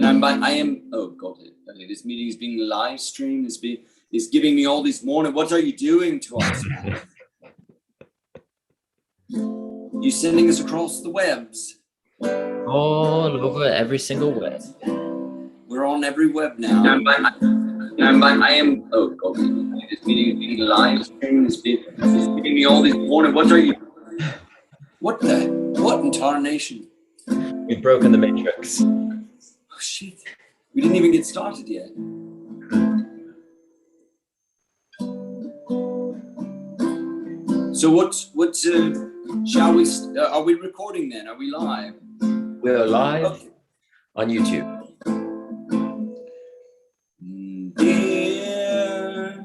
I am. Oh God! Okay, this meeting is being live streamed. Is giving me all this warning. What are you doing to us? You sending us across the webs? All over every single web. We're on every web now. I am. Oh God! This meeting is being live streamed. Is giving me all this warning. What are you? What in tarnation? We've broken the matrix. Oh shit! We didn't even get started yet. So what's shall we? Are we recording then? Are we live? We're live on YouTube. Dear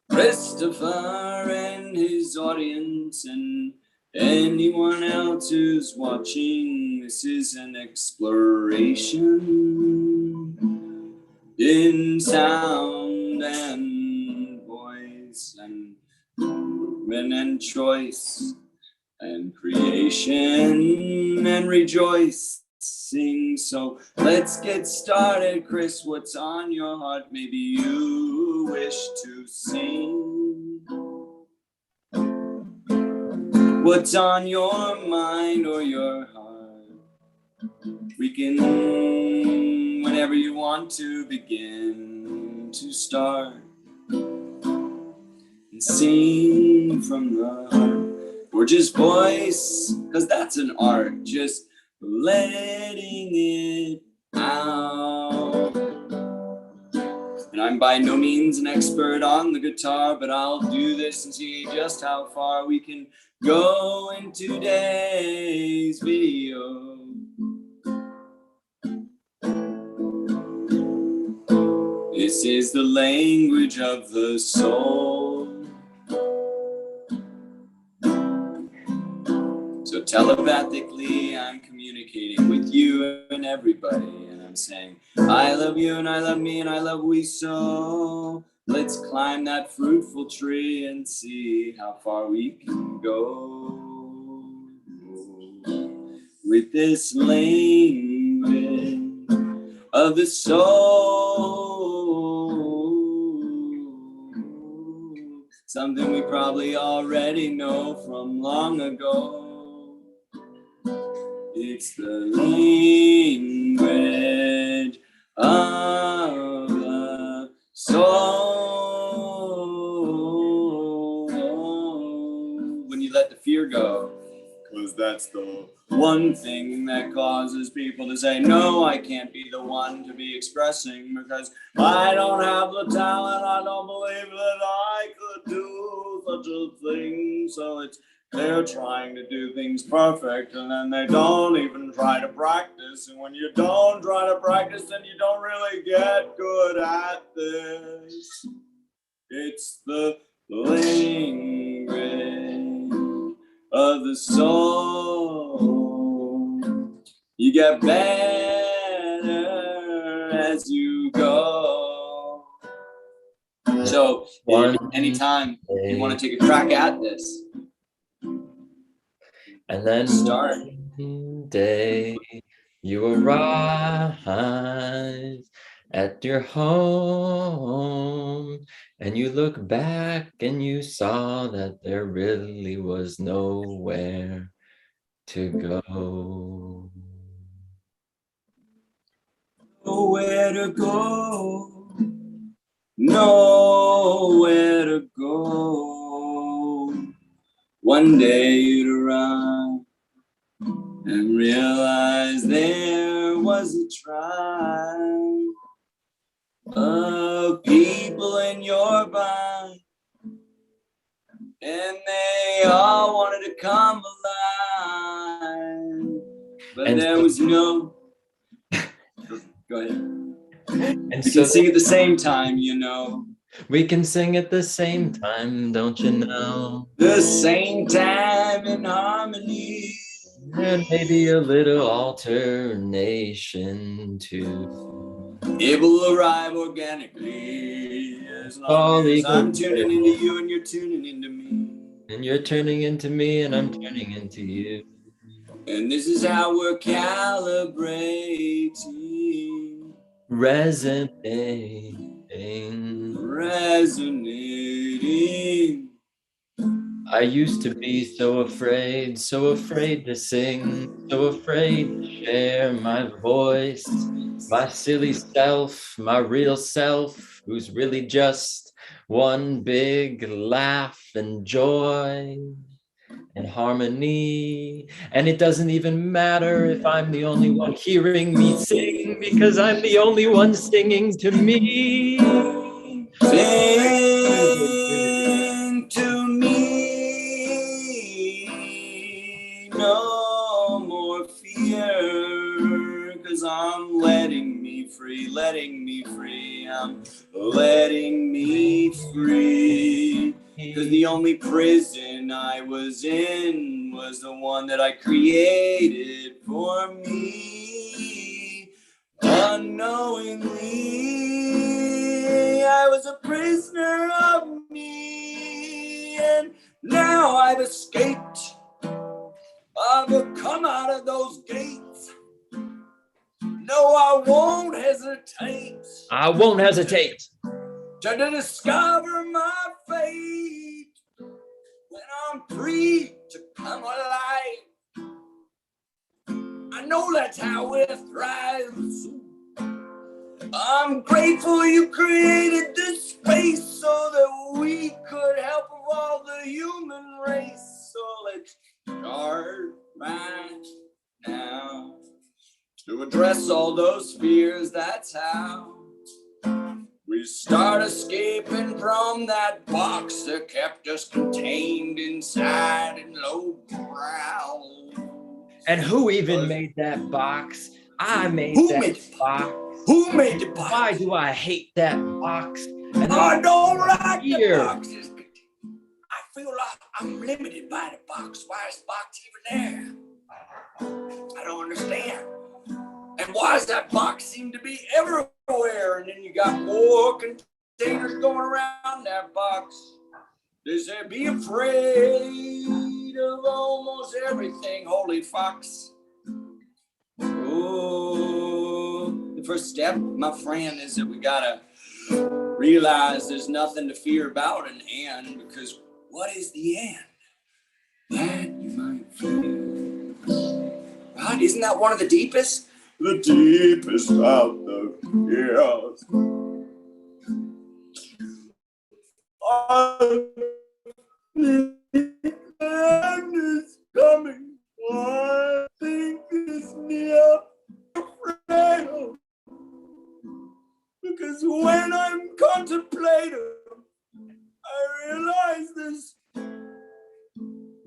Christopher and his audience and anyone else who's watching, this is an exploration in sound and voice and movement and choice and creation and rejoicing. So let's get started. Chris, what's on your heart? Maybe you wish to sing. What's on your mind or your heart? We can, whenever you want to, begin to start and sing from the heart. Or just voice, cause that's an art, just letting it out. And I'm by no means an expert on the guitar, but I'll do this and see just how far we can go in today's video. This is the language of the soul. So telepathically, I'm communicating with you and everybody, and I'm saying, I love you and I love me and I love we so. Let's climb that fruitful tree and see how far we can go with this language of the soul. Something we probably already know from long ago. It's the language of the soul. When you let the fear go, because that's the one thing that causes people to say, no, I can't be the one to be expressing because I don't have the talent. I don't believe that I could do such a thing. So they're trying to do things perfect, and then they don't even try to practice. And when you don't try to practice, then you don't really get good at this. It's the language of the soul. You get better as you go. So anytime you want to take a crack at this, and then start. One day you arrive at your home and you look back and you saw that there really was nowhere to go. Nowhere to go. Nowhere to go. One day you'd arrive and realize there was a tribe of people in your body, and they all wanted to come alive, but and there was no. Go ahead. And we can sing at the same time, you know. We can sing at the same time, don't you know? The same time in harmony. And maybe a little alternation too. It will arrive organically as long as I'm tuning into you and you're tuning into me. And you're turning into me and I'm turning into you. And this is how we're calibrating. Resonating. Resonating. I used to be so afraid to sing, so afraid to share my voice, my silly self, my real self, who's really just one big laugh and joy and harmony. And it doesn't even matter if I'm the only one hearing me sing, because I'm the only one singing to me. Sing to me, no more fear, 'cause I'm letting me free, I'm letting me free. 'Cause the only prison I was in was the one that I created for me. Unknowingly, I was a prisoner of me, and now I've escaped. I've come out of those gates. No, I won't hesitate. I won't hesitate To discover my fate when I'm free to come alive. I know that's how it thrives. I'm grateful you created this space so that we could help evolve the human race. So let's start right now to address all those fears. That's how we start escaping from that box that kept us contained inside in low growl. And who even made that box? I made that box. Who made the box? Why do I hate that box? And I don't like here. the boxes. I feel like I'm limited by the box. Why is the box even there? I don't understand. And why does that box seem to be everywhere? And then you got more containers going around that box. They say be afraid of almost everything, holy fox. Oh, the first step, my friend, is that we gotta realize there's nothing to fear about an end, because what is the end? That you might fear. Right? Isn't that one of the deepest? The deepest of the years. The end is coming. I think it's near. Because when I'm contemplative, I realize this.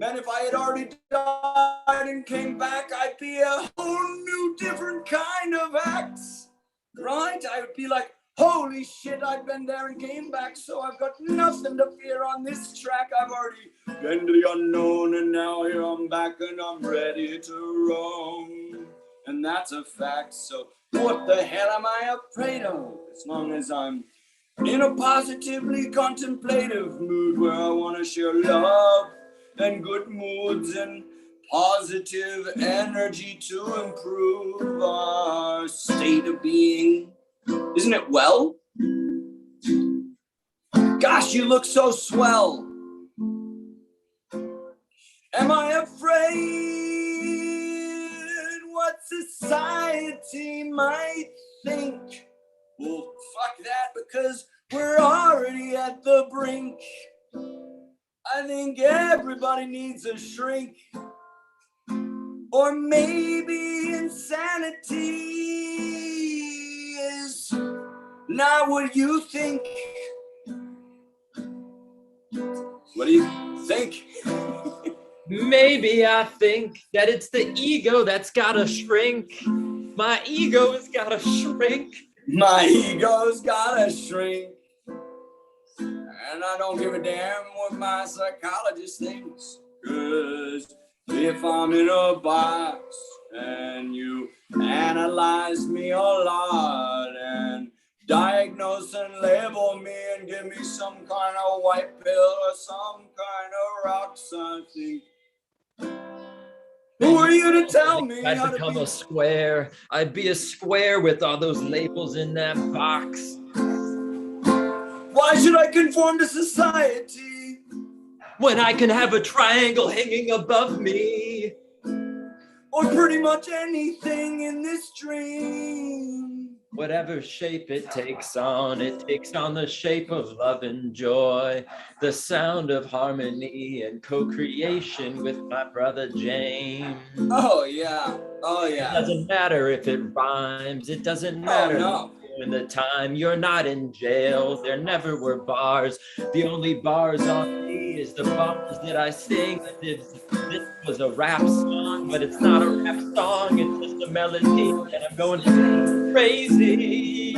Man, if I had already died and came back, I'd be a whole new different kind of axe. Right? I would be like, holy shit, I've been there and came back, so I've got nothing to fear on this track. I've already been to the unknown, and now here I'm back and I'm ready to roam. And that's a fact, so what the hell am I afraid of? As long as I'm in a positively contemplative mood where I want to share love and good moods and positive energy to improve our state of being. Isn't it well? Gosh, you look so swell. Am I afraid what society might think? Well, fuck that, because we're already at the brink. I think everybody needs a shrink. Or maybe insanity is not what you think. What do you think? maybe I think that it's the ego that's gotta shrink. My ego has gotta shrink. My ego's gotta shrink. And I don't give a damn what my psychologist thinks. 'Cause if I'm in a box and you analyze me a lot and diagnose and label me and give me some kind of white pill or some kind of rocks, I think Who are you to tell me I'd how to become be? a square. I'd be a square with all those labels in that box. Why should I conform to society When I can have a triangle hanging above me. or pretty much anything in this dream? Whatever shape it takes on the shape of love and joy, the sound of harmony and co-creation with my brother James. Oh yeah, It doesn't matter if it rhymes, it doesn't matter. no. In the time you're not in jail, there never were bars. The only bars on me is the bars that I sing. This was a rap song, but it's not a rap song, it's just a melody, and I'm going crazy.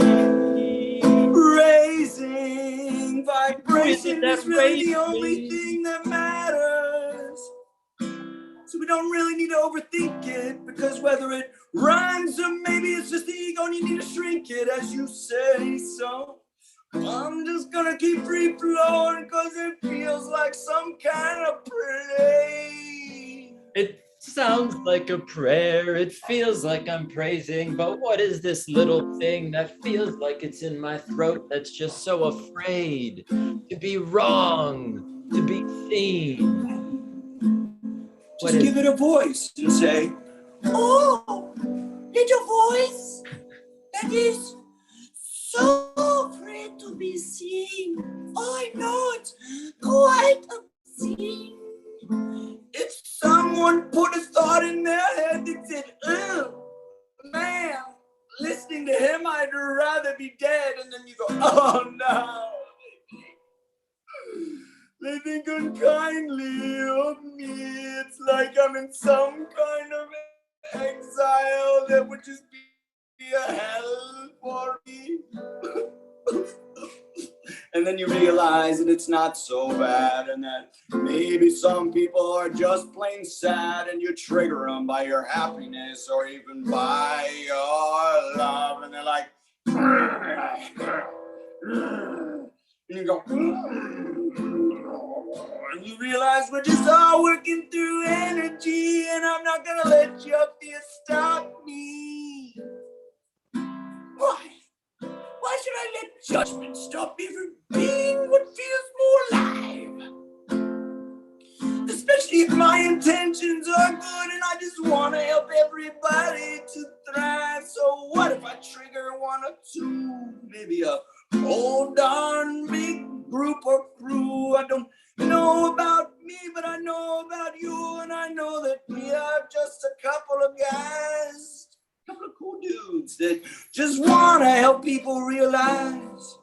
Raising vibration is really the only thing that matters. So we don't really need to overthink it, because whether it rhymes or maybe it's just the ego and you need to shrink it as you say. So I'm just gonna keep free flowing because it feels like some kind of play. It sounds like a prayer, it feels like I'm praising, but what is this little thing that feels like it's in my throat that's just so afraid to be wrong, to be seen? Just give it a voice and say, oh, little voice that is so afraid to be seen. I know it's quite obscene. If someone put a thought in their head that said, oh, man, listening to him, I'd rather be dead. And then you go, oh no. They think unkindly of me. It's like I'm in some kind of exile that would just be a hell for me. And then you realize that it's not so bad, and that maybe some people are just plain sad, and you trigger them by your happiness or even by your love, and they're like, and you go, and you realize we're just all working through energy, and I'm not gonna let your fear stop me. Why? Why should I let judgment stop me from being what feels more alive? Especially if my intentions are good and I just want to help everybody to thrive. So what if I trigger one or two? Maybe a whole darn big group or crew. I don't know about me, but I know about you, and I know that we are just a couple of guys, a couple of cool dudes that just want to help people realize,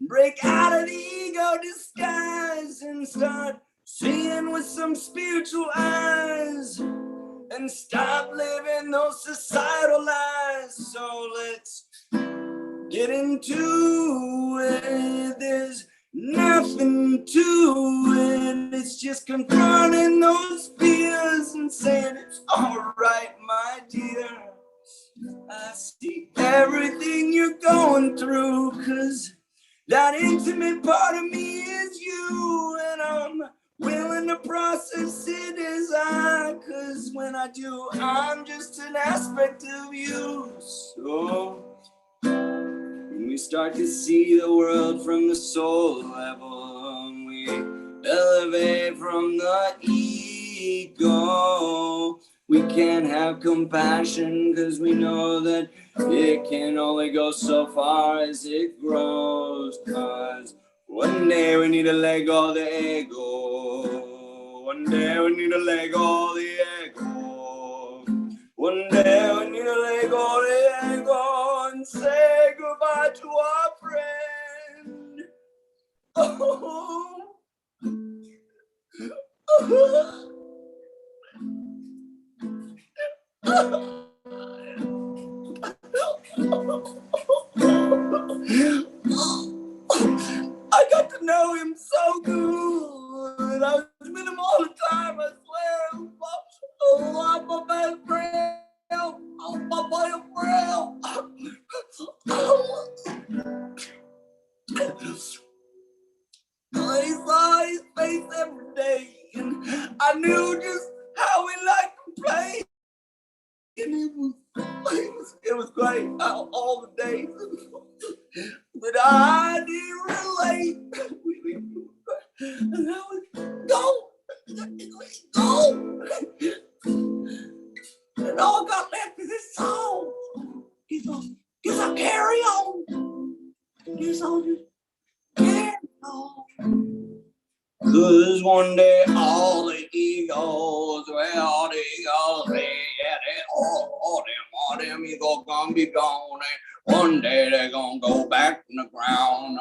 break out of the ego disguise and start seeing with some spiritual eyes and stop living those societal lies. So let's get into it. There's nothing to it. It's just confronting those fears and saying it's all right, my dear. I see everything you're going through, 'cause that intimate part of me is you, and I'm willing to process it as I, 'cause when I do, I'm just an aspect of you. So when we start to see the world from the soul level, and we elevate from the ego, we can't have compassion, 'cause we know that it can only go so far as it grows. 'Cause one day we need to let go of the ego. One day we need to let go of the ego. One day we need to let go of the ego and say goodbye to our friend. Oh. Oh. I got to know him so good. I was with him all the time, I swear. Oh, I'm my best friend. Oh, my best friend. I saw his face every day, and I knew just how he liked to play. great all the days. But I didn't relate. And I would go. And all I got left is this song. Guess I'll carry on. Guess I'll just carry on. 'Cause one day all the eagles, well, all the eagles say, yeah, all them eagles gonna be gone. And one day they're gonna go back in the ground.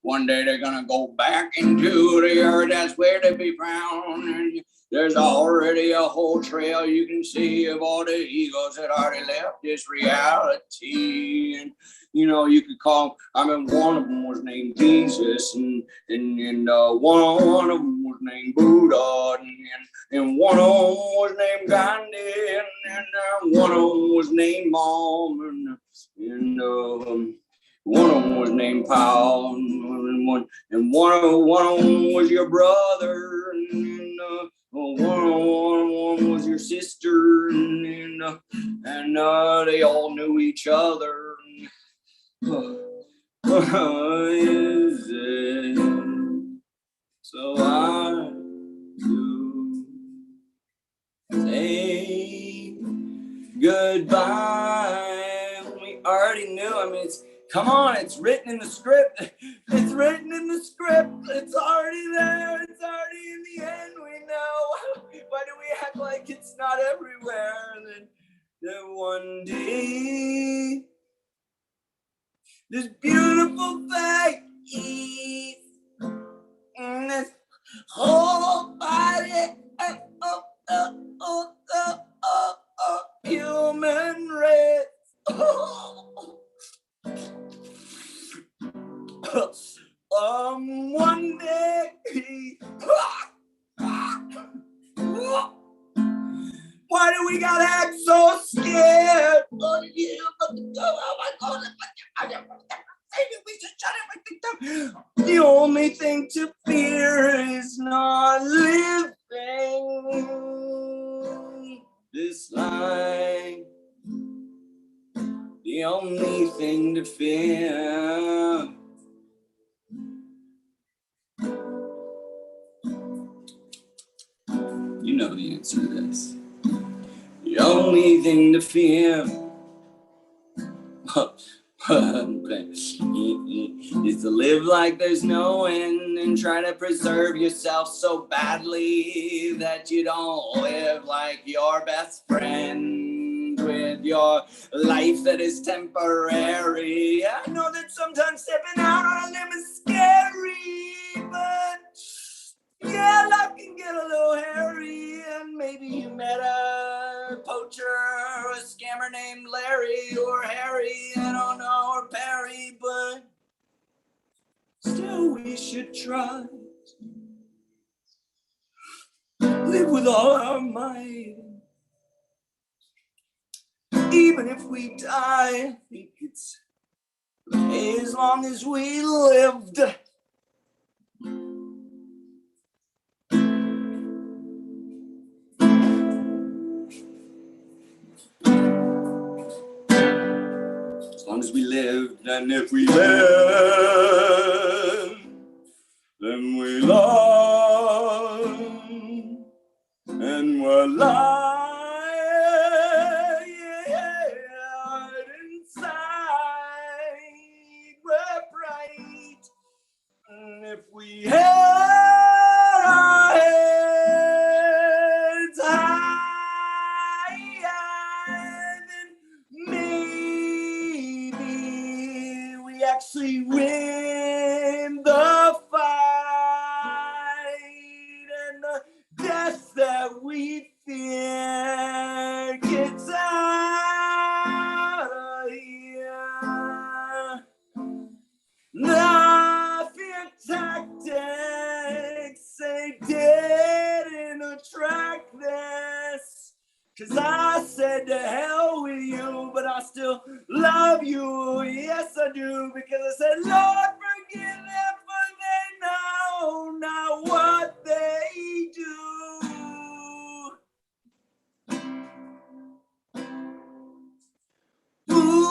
One day they're gonna go back into the earth. That's where they be found. And there's already a whole trail you can see of all the eagles that already left this reality. And you know, you could call. I mean, one of them was named Jesus, and one of them was named Buddha, and one of them was named Gandhi, and one of them was named Mom, and one of them was named Paul, and one of them was your brother, and one was your sister, and they all knew each other. Is it? So I do say goodbye. We already knew. I mean, come on, it's written in the script. It's written in the script. It's already there. It's already in the end. We know. Why do we act like it's not everywhere? Then one day, this beautiful face in this whole body human race. One day, why do we gotta act so scared? Oh my God. We should shut everything down. The only thing to fear is not living this life. The only thing to fear. You know the answer to this. The only thing to fear is to live like there's no end and try to preserve yourself so badly that you don't live like your best friend with your life that is temporary. I know that sometimes stepping out on a limb is scary, but yeah, life can get a little hairy, and maybe you met a poacher or a scammer named Larry or Harry, I don't know, or Perry, but still we should try. Live with all our might. Even if we die, I think it's okay as long as we lived. As long as we lived, and if we live, then we love, and we're light, yeah, inside, we're bright, and if we had our heads high, then maybe we actually win the fight, and the death that we fear gets out of here. The fear tactics say dead in the trackless. 'Cause I said to hell with you, but I still love you. Yes, I do. Because I said, Lord, forgive them, for they know not what they do. Ooh.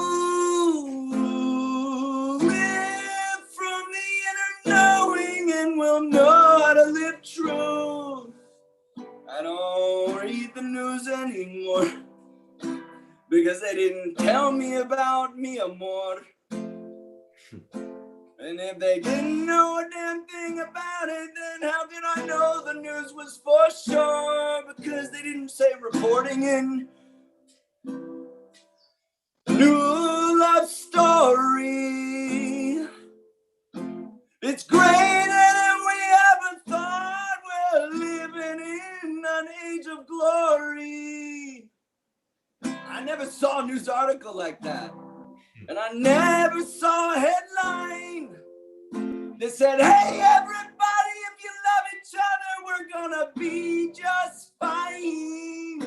didn't tell me about mi amor. And if they didn't know a damn thing about it, then how did I know the news was for sure? Because they didn't say reporting in new love story. It's greater than we ever thought. We're living in an age of glory. I never saw a news article like that. And I never saw a headline that said, hey, everybody, if you love each other, we're gonna be just fine.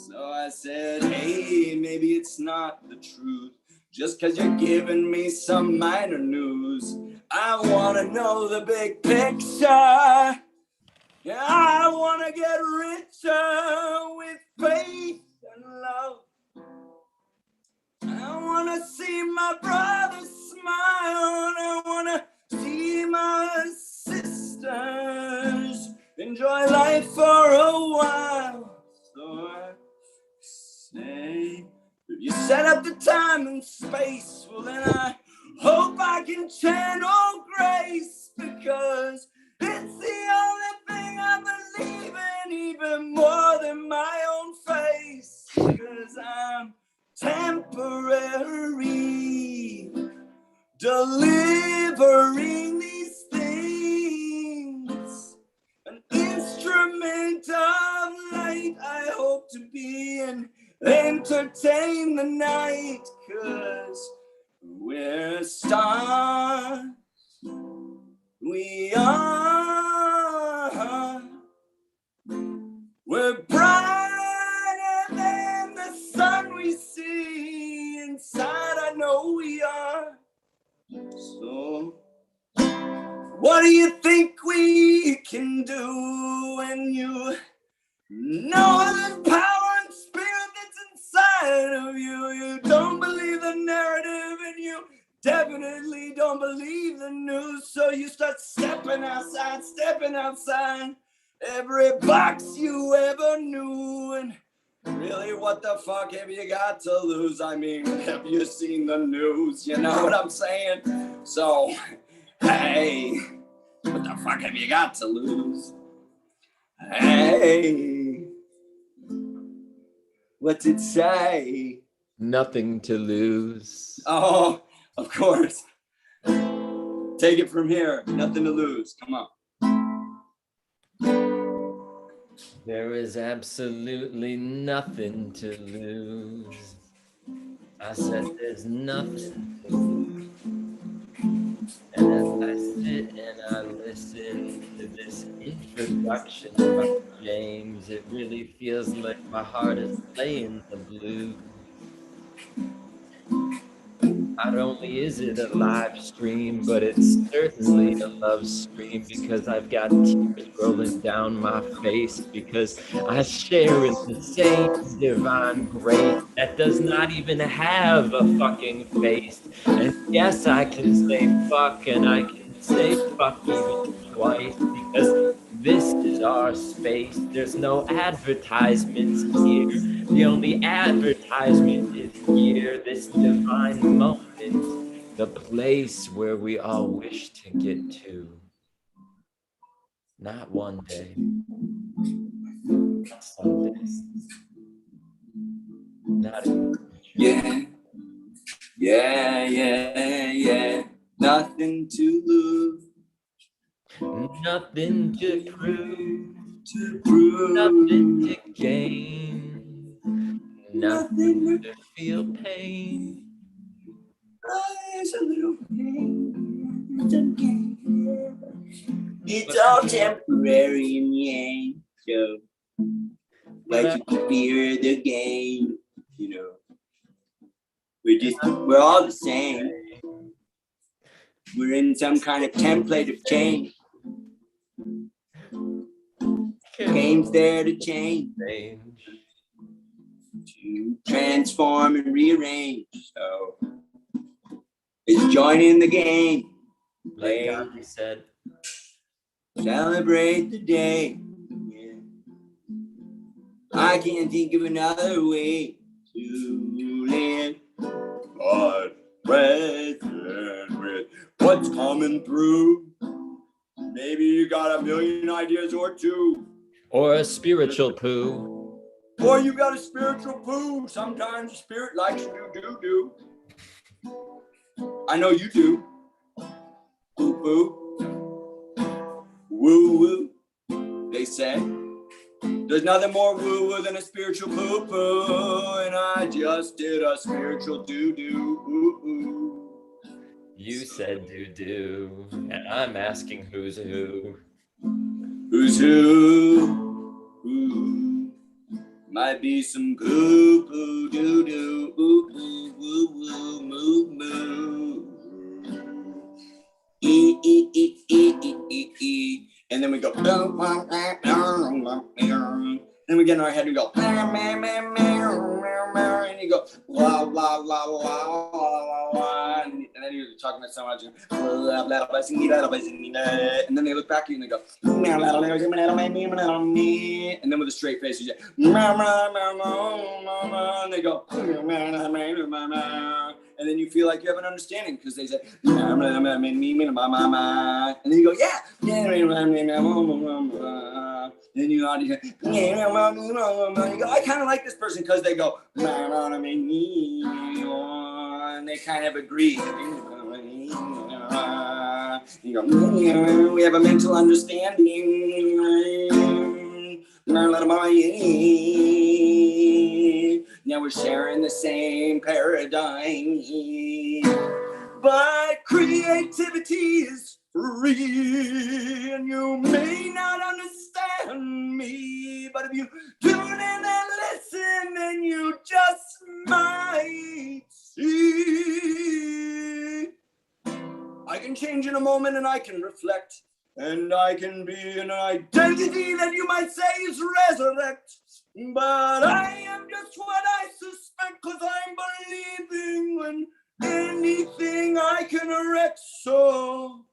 So I said, hey, maybe it's not the truth. Just cause you're giving me some minor news. I wanna know the big picture. Yeah, I wanna get richer with faith and love. I wanna see my brother smile. I wanna see my sisters enjoy life for a while. So I say, if you set up the time and space, well then I hope I can channel grace, because it's the only thing I believe in, even more than my own face. Because I'm temporary, delivering these things, an instrument of light. I hope to be and entertain the night, 'cause we're stars, we are, we're brighter than the sun we see. Inside I know we are. So what do you think we can do when you know the power and spirit that's inside of you? You don't believe the narrative, and you definitely don't believe the news. So you start stepping outside every box you ever knew. And really, what the fuck have you got to lose? I mean, have you seen the news? You know what I'm saying? So, hey, what the fuck have you got to lose? Hey, what's it say? Nothing to lose. Oh, of course. Take it from here. Nothing to lose. Come on. There is absolutely nothing to lose. I said there's nothing to lose. And as I sit and I listen to this introduction by James, it really feels like my heart is playing the blues. Not only is it a live stream, but it's certainly a love stream, because I've got tears rolling down my face, because I share in the same divine grace that does not even have a fucking face. And yes, I can say fuck, and I can say fuck even twice, because this is our space. There's no advertisements here. The only advertisement is here, this divine moment, the place where we all wish to get to. Not one day, not someday, not even. Yeah. Nothing to lose. Nothing to prove, nothing to gain, nothing to feel pain. There's a little pain. It's all temporary in the end. So, like you fear the game, you know. We're all the same. We're in some kind of template of change. Game's there to change, to transform and rearrange. So it's joining the game. Like Gandhi said, celebrate the day. Yeah. I can't think of another way to live but present with what's coming through. Maybe you got a million ideas or two. Or a spiritual poo. Or you got a spiritual poo. Sometimes the spirit likes you do. I know you do. Poo poo. Woo woo. They say. There's nothing more woo woo than a spiritual poo poo. And I just did a spiritual doo doo. Ooh ooh. You said do, and I'm asking who's who. Who's who? Ooh. Might be some poo poo doo doo. Ooh ooh woo woo moo moo. E e e e e e e. And then we go. Then we get in our head and we go. And you go la la la la la. And then you're talking to someone else. And then they look back at you and they go. And then with a straight face, you say. And they go. And then you feel like you have an understanding because they say. And then you go, yeah. And you go, I kind of like this person because they go, and they kind of agree. You go, we have a mental understanding. Now we're sharing the same paradigm. But creativity is free, and you may not understand me, but if you tune in and listen, then you just might see. I can change in a moment and I can reflect, and I can be an identity that you might say is resurrect. But I am just what I suspect, 'cause I'm believing in anything I can erect. So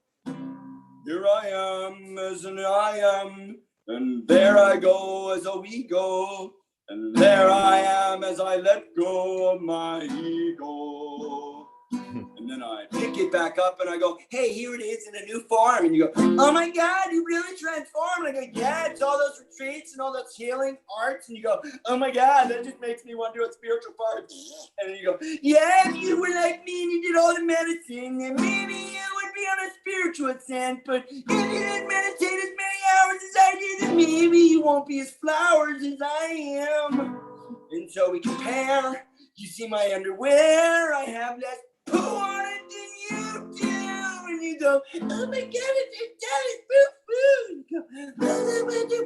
here I am as an I am, and there I go as a we go, and there I am as I let go of my ego. And then I pick it back up and I go, hey, here it is in a new form. And you go, oh my God, you really transformed. And I go, yeah, it's all those retreats and all those healing arts. And you go, oh my God, that just makes me want to do a spiritual part. And then you go, yeah, if you were like me and you did all the medicine, then maybe you would be on a spiritual ascent. But if you didn't meditate as many hours as I did, then maybe you won't be as flowers as I am. And so we compare. You see my underwear, I have less poo on it than you do. And you go, oh my God, it's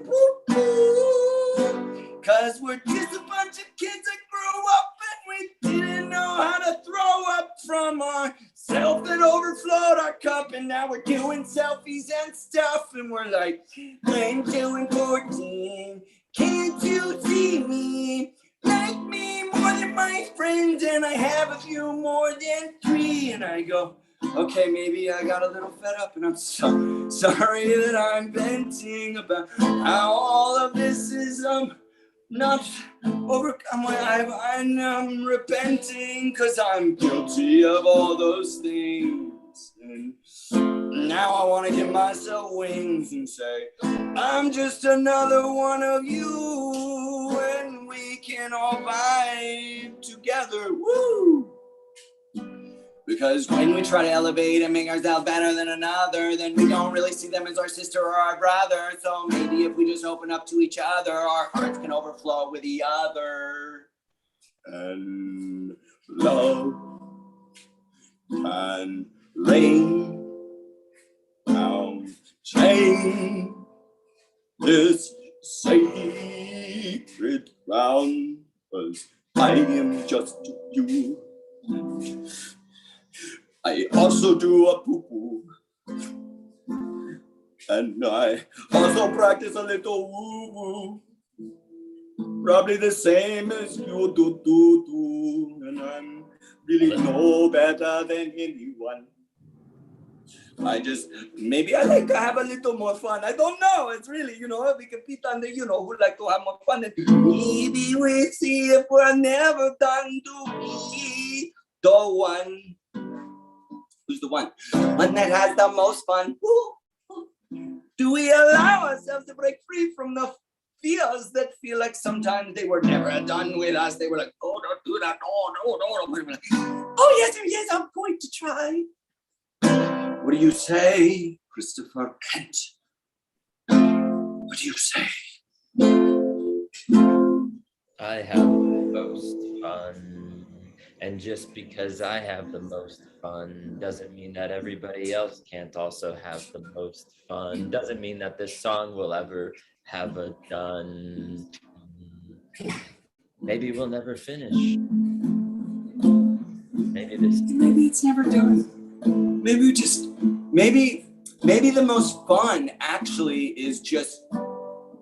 poo-poo. 'Cause we're just a bunch of kids that grew up and we didn't know how to throw up from our self that overflowed our cup. And now we're doing selfies and stuff. And we're like, I'm so important. Can't you see me? Like me more than my friends, and I have a few more than 3. And I go, okay, maybe I got a little fed up, and I'm so sorry that I'm venting about how all of this is not overcome. I'm repenting, 'cause I'm guilty of all those things. And now I want to give myself wings and say, I'm just another one of you, and we can all vibe together. Woo! Because when we try to elevate and make ourselves better than another, then we don't really see them as our sister or our brother. So maybe if we just open up to each other, our hearts can overflow with the other. And love and rain down chain this sacred ground, 'cause I am just you. I also do a poo-poo, and I also practice a little woo-woo, probably the same as you do, and I'm really no better than anyone. Maybe I like to have a little more fun. I don't know. It's really, we compete on the, who like to have more fun. And maybe we see if we're never done to be the one. Who's the one? One that has the most fun. Do we allow ourselves to break free from the fears that feel like sometimes they were never done with us? They were like, oh, don't do that. Oh, no. We're like, oh, yes, I'm going to try. What do you say, Christopher Kent? What do you say? I have the most fun. And just because I have the most fun doesn't mean that everybody else can't also have the most fun. Doesn't mean that this song will ever have a done. Maybe we'll never finish. Maybe it's never done. Maybe the most fun actually is just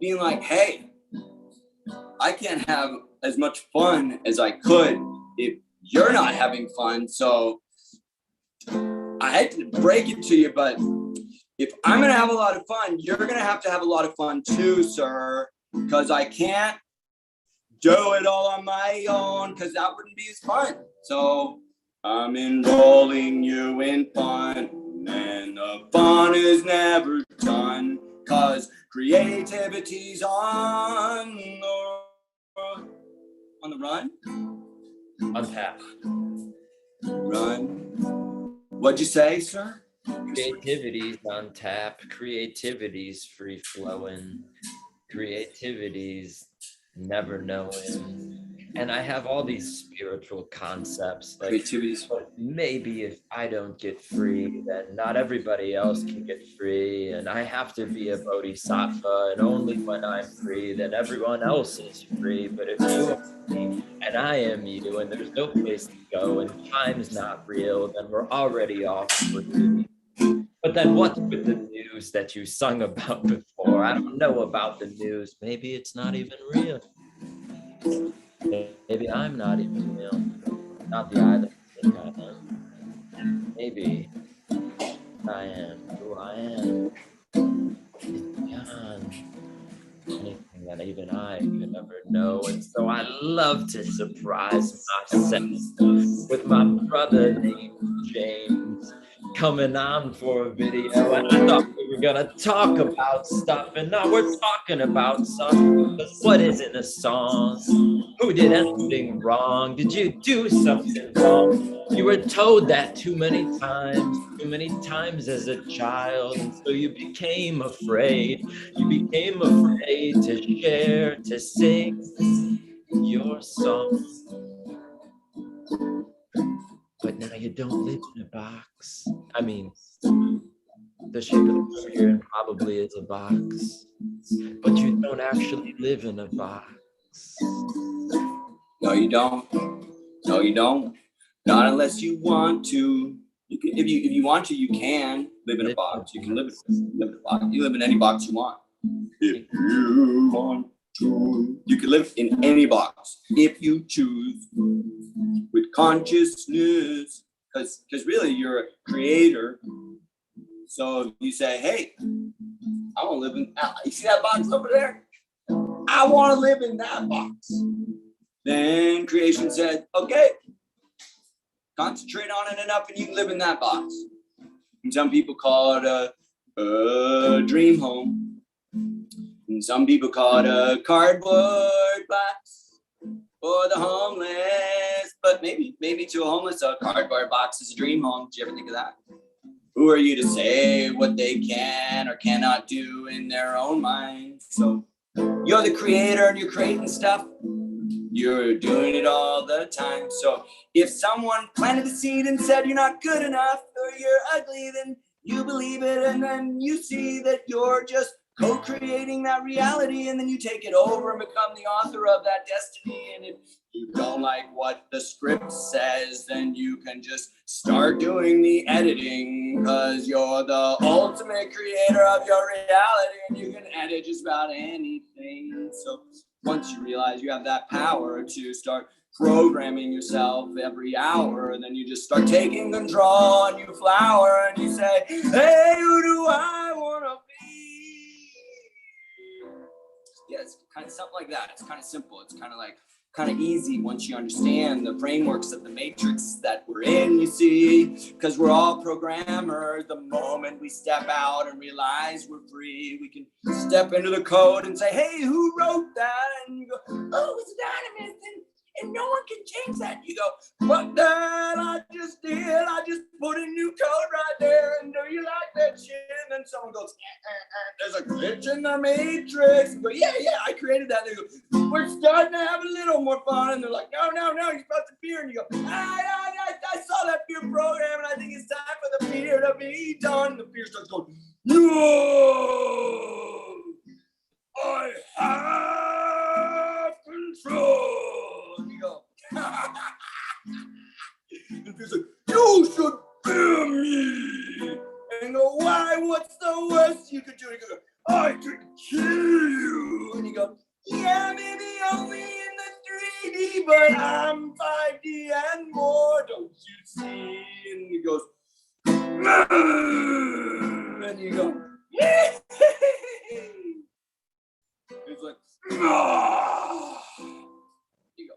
being like, hey, I can't have as much fun as I could if you're not having fun. So I hate to break it to you, but if I'm gonna have a lot of fun, you're gonna have a lot of fun too, sir, because I can't do it all on my own, because that wouldn't be as fun. So I'm enrolling you in fun, and the fun is never done, because creativity's on the run? On tap. Run. What'd you say, sir? Creativity's on tap. Creativity's free flowing. Creativity's never knowing. And I have all these spiritual concepts like Creativity's maybe if I don't get free, then not everybody else can get free, and I have to be a bodhisattva, and only when I'm free, then everyone else is free. But if you're me and I am you, and there's no place to go, and time's not real, then we're already all free. But then what's with the news that you sung about before? I don't know about the news. Maybe it's not even real. Maybe I'm not even real. Not the I that I think I am. Maybe I am who I am is beyond anything that even I could ever know. And so I love to surprise myself with my brother named James coming on for a video, and I thought we were gonna talk about stuff, and now we're talking about something. Because what isn't a song? Who did anything wrong? Did you do something wrong? You were told that too many times as a child, and so you became afraid. You became afraid to share, to sing your song. But now you don't live in a box. I mean, the shape of the figure probably is a box, but you don't actually live in a box. No, you don't. No, you don't. Not unless you want to. You can, if you want to, you can live in a box. You can live in a box. You live in any box you want. If you want to, you can live in any box if you choose with consciousness. Because really, you're a creator. So you say, hey, I want to live in. You see that box over there? I want to live in that box. Then creation said, okay, concentrate on it enough and you can live in that box. And some people call it a dream home. And some people call it a cardboard box for the homeless. But maybe to a homeless, a cardboard box is a dream home. Did you ever think of that? Who are you to say what they can or cannot do in their own minds? So you're the creator and you're creating stuff. You're doing it all the time. So if someone planted a seed and said you're not good enough or you're ugly, then you believe it, and then you see that you're just co-creating that reality, and then you take it over and become the author of that destiny. And if you don't like what the script says, then you can just start doing the editing, because you're the ultimate creator of your reality and you can edit just about anything. So once you realize you have that power to start programming yourself every hour, and then you just start taking control and you flower and you say, hey, who do I want to be? Yeah, it's kind of something like that. It's kind of simple. It's kind of easy once you understand the frameworks of the matrix that we're in, you see, because we're all programmers. The moment we step out and realize we're free, we can step into the code and say, hey, who wrote that? And you go, oh, it's anonymous, and no one can change that. You go, what that I just did, I just put in new code right there, and do you like that shit? And then someone goes, there's a glitch in the matrix. You go, yeah, I created that. They go, we're starting to have a little more fun. And they're like, no, you're supposed to fear. And you go, I saw that fear program, and I think it's time for the fear to be done. The fear starts going, no, I have control. And you go, and fear's like, you should fear me. And you go, why? What's the worst you could do? And you go, I could kill you. And you go, yeah, maybe only in the 3D, but I'm 5D and more, don't you see? And he goes, and you go, it's like, you go,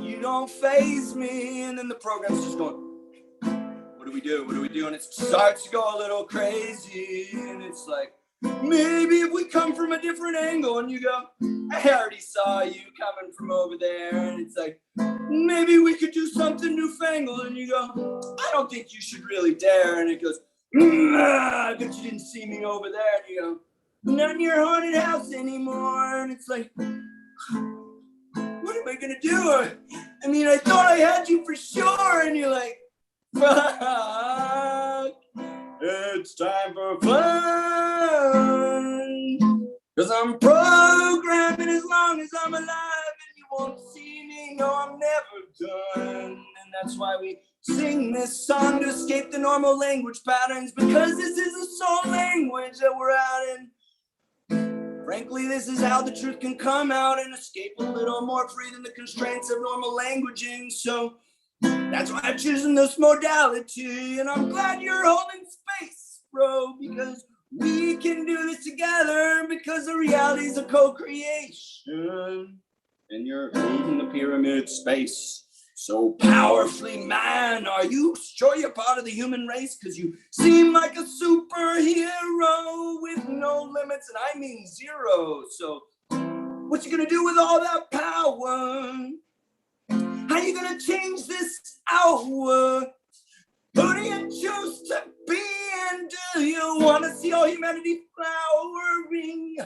you don't faze me. And then the program's just going, what do we do? What do we do? And it starts to go a little crazy. And it's like, maybe if we come from a different angle. And you go, I already saw you coming from over there. And it's like, maybe we could do something newfangled. And you go, I don't think you should really dare. And it goes, I bet you didn't see me over there. And you go, not in your haunted house anymore. And it's like, what am I gonna do? I mean, I thought I had you for sure. And you're like, fuck, it's time for fun. Cause I'm programming as long as I'm alive, and you won't see me, no, I'm never done. And that's why we sing this song, to escape the normal language patterns, because this is a soul language that we're out in. Frankly, this is how the truth can come out and escape a little more free than the constraints of normal languaging. So that's why I'm choosing this modality, and I'm glad you're holding space, bro, because we can do this together, because the reality is a co-creation, and you're holding the pyramid space so powerfully, man. Are you sure you're part of the human race? Because you seem like a superhero with no limits, and I mean zero. So what you gonna do with all that power? How you gonna change this hour? Who do you choose to be, and do you want to see all humanity flowering?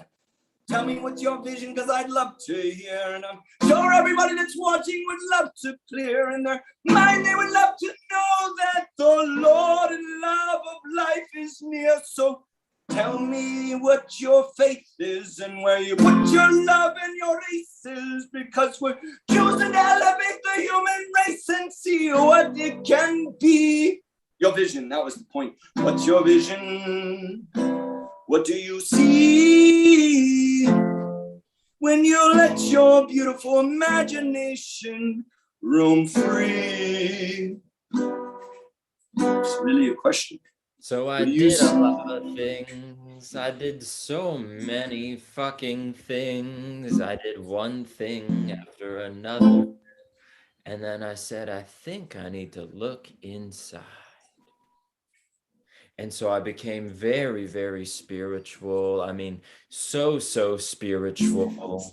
Tell me what's your vision, because I'd love to hear, and I'm sure everybody that's watching would love to clear in their mind. They would love to know that the Lord and love of life is near. So tell me what your faith is, and where you put your love and your races, because we're choosing to elevate the human race and see what it can be. Your vision, that was the point. What's your vision? What do you see when you let your beautiful imagination roam free? It's really a question. So I did a lot of things. I did so many fucking things. I did one thing after another. And then I said, I think I need to look inside. And so I became very, very spiritual. I mean, so spiritual.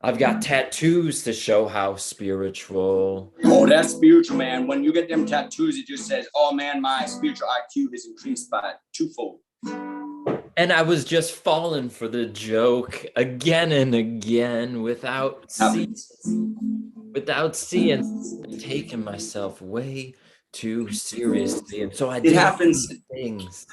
I've got tattoos to show how spiritual. Oh, that's spiritual, man. When you get them tattoos, it just says, oh man, my spiritual IQ has increased by twofold. And I was just falling for the joke again and again without seeing, taking myself way too seriously. And so I did things.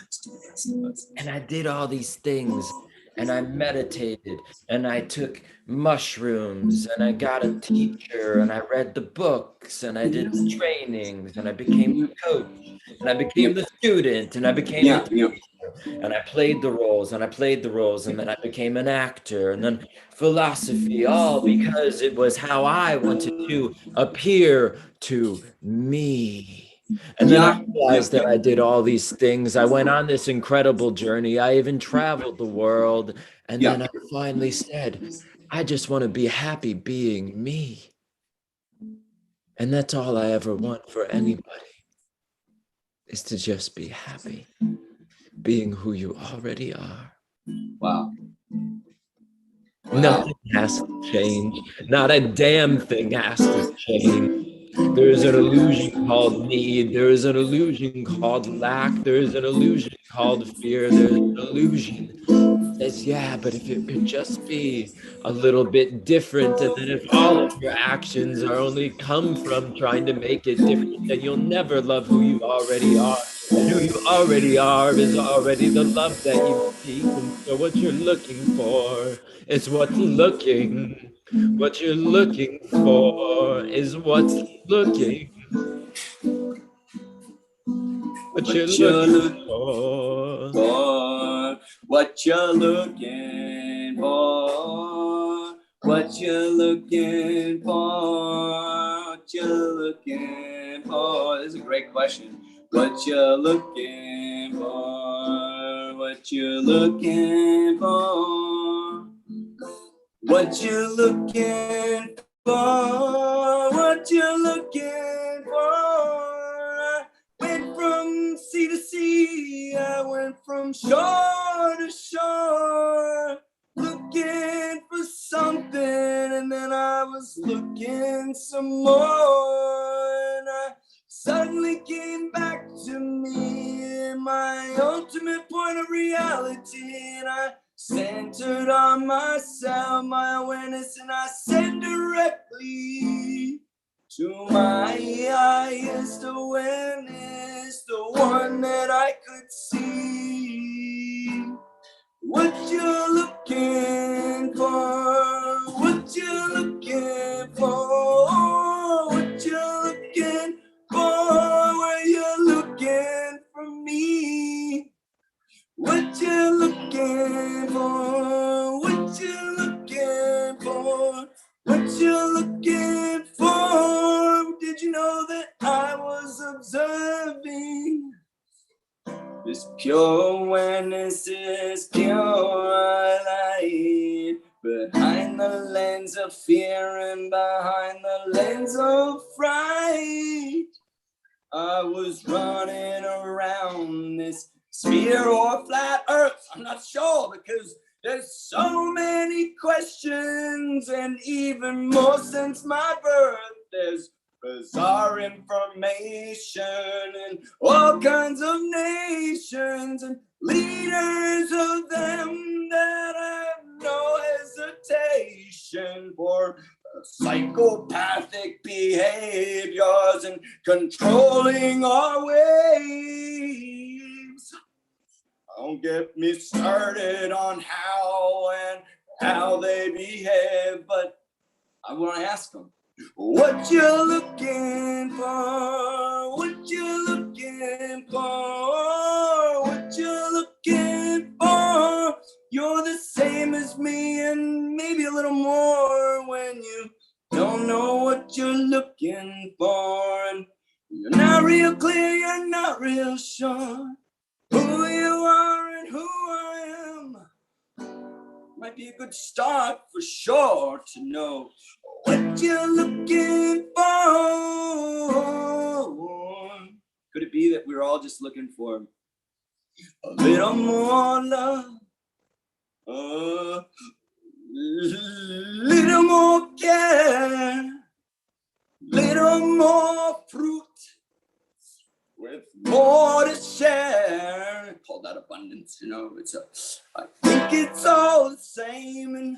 And I did all these things. and I meditated, and I took mushrooms, and I got a teacher, and I read the books, and I did the trainings, and I became the coach, and I became the student, and I became the Yeah. and I played the roles and I played the roles, and then I became an actor, and then philosophy, all because it was how I wanted to appear to me. And then I realized that I did all these things. I went on this incredible journey. I even traveled the world. And then I finally said, I just want to be happy being me. And that's all I ever want for anybody, is to just be happy being who you already are. Wow. Nothing has to change. Not a damn thing has to change. There is an illusion called need. There is an illusion called lack. There is an illusion called fear. There's an illusion that says, yeah, but if it could just be a little bit different, and then if all of your actions are only come from trying to make it different, then you'll never love who you already are. And who you already are is already the love that you seek. And so what you're looking for is what's looking. What you're looking for is what's looking. What you're looking for. What you're looking for. What you're looking for. What you're looking for. This is a great question. What you're looking for. What you're looking for. What you're looking for. What you're looking for. Went from sea to sea, I went from shore to shore, looking for something, and then I was looking some more, and I suddenly came back to me, my ultimate point of reality, and I centered on myself, my awareness, and I said directly to my highest awareness, the one that I could see. What you're looking for, what you're looking for, what you're looking for, where you're looking for me. What you're looking for, what you're looking for, what you're looking for. Did you know that I was observing? This pure awareness is pure light. Behind the lens of fear and behind the lens of fright, I was running around this sphere or flat earth. I'm not sure, because there's so many questions, and even more since my birth. There's bizarre information in all kinds of nations, and leaders of them that have no hesitation for psychopathic behaviors and controlling our ways. Don't get me started on how they behave, but I want to ask them, what you're looking for, what you're looking for, what you're looking for. You're the same as me and maybe a little more when you don't know what you're looking for. And you're not real clear, you're not real sure who you are and who I am. Might be a good start for sure to know what you're looking for. Could it be that we're all just looking for a little more love, a little more care, little more fruit, with more to share? Call that abundance, you know. I think it's all the same, and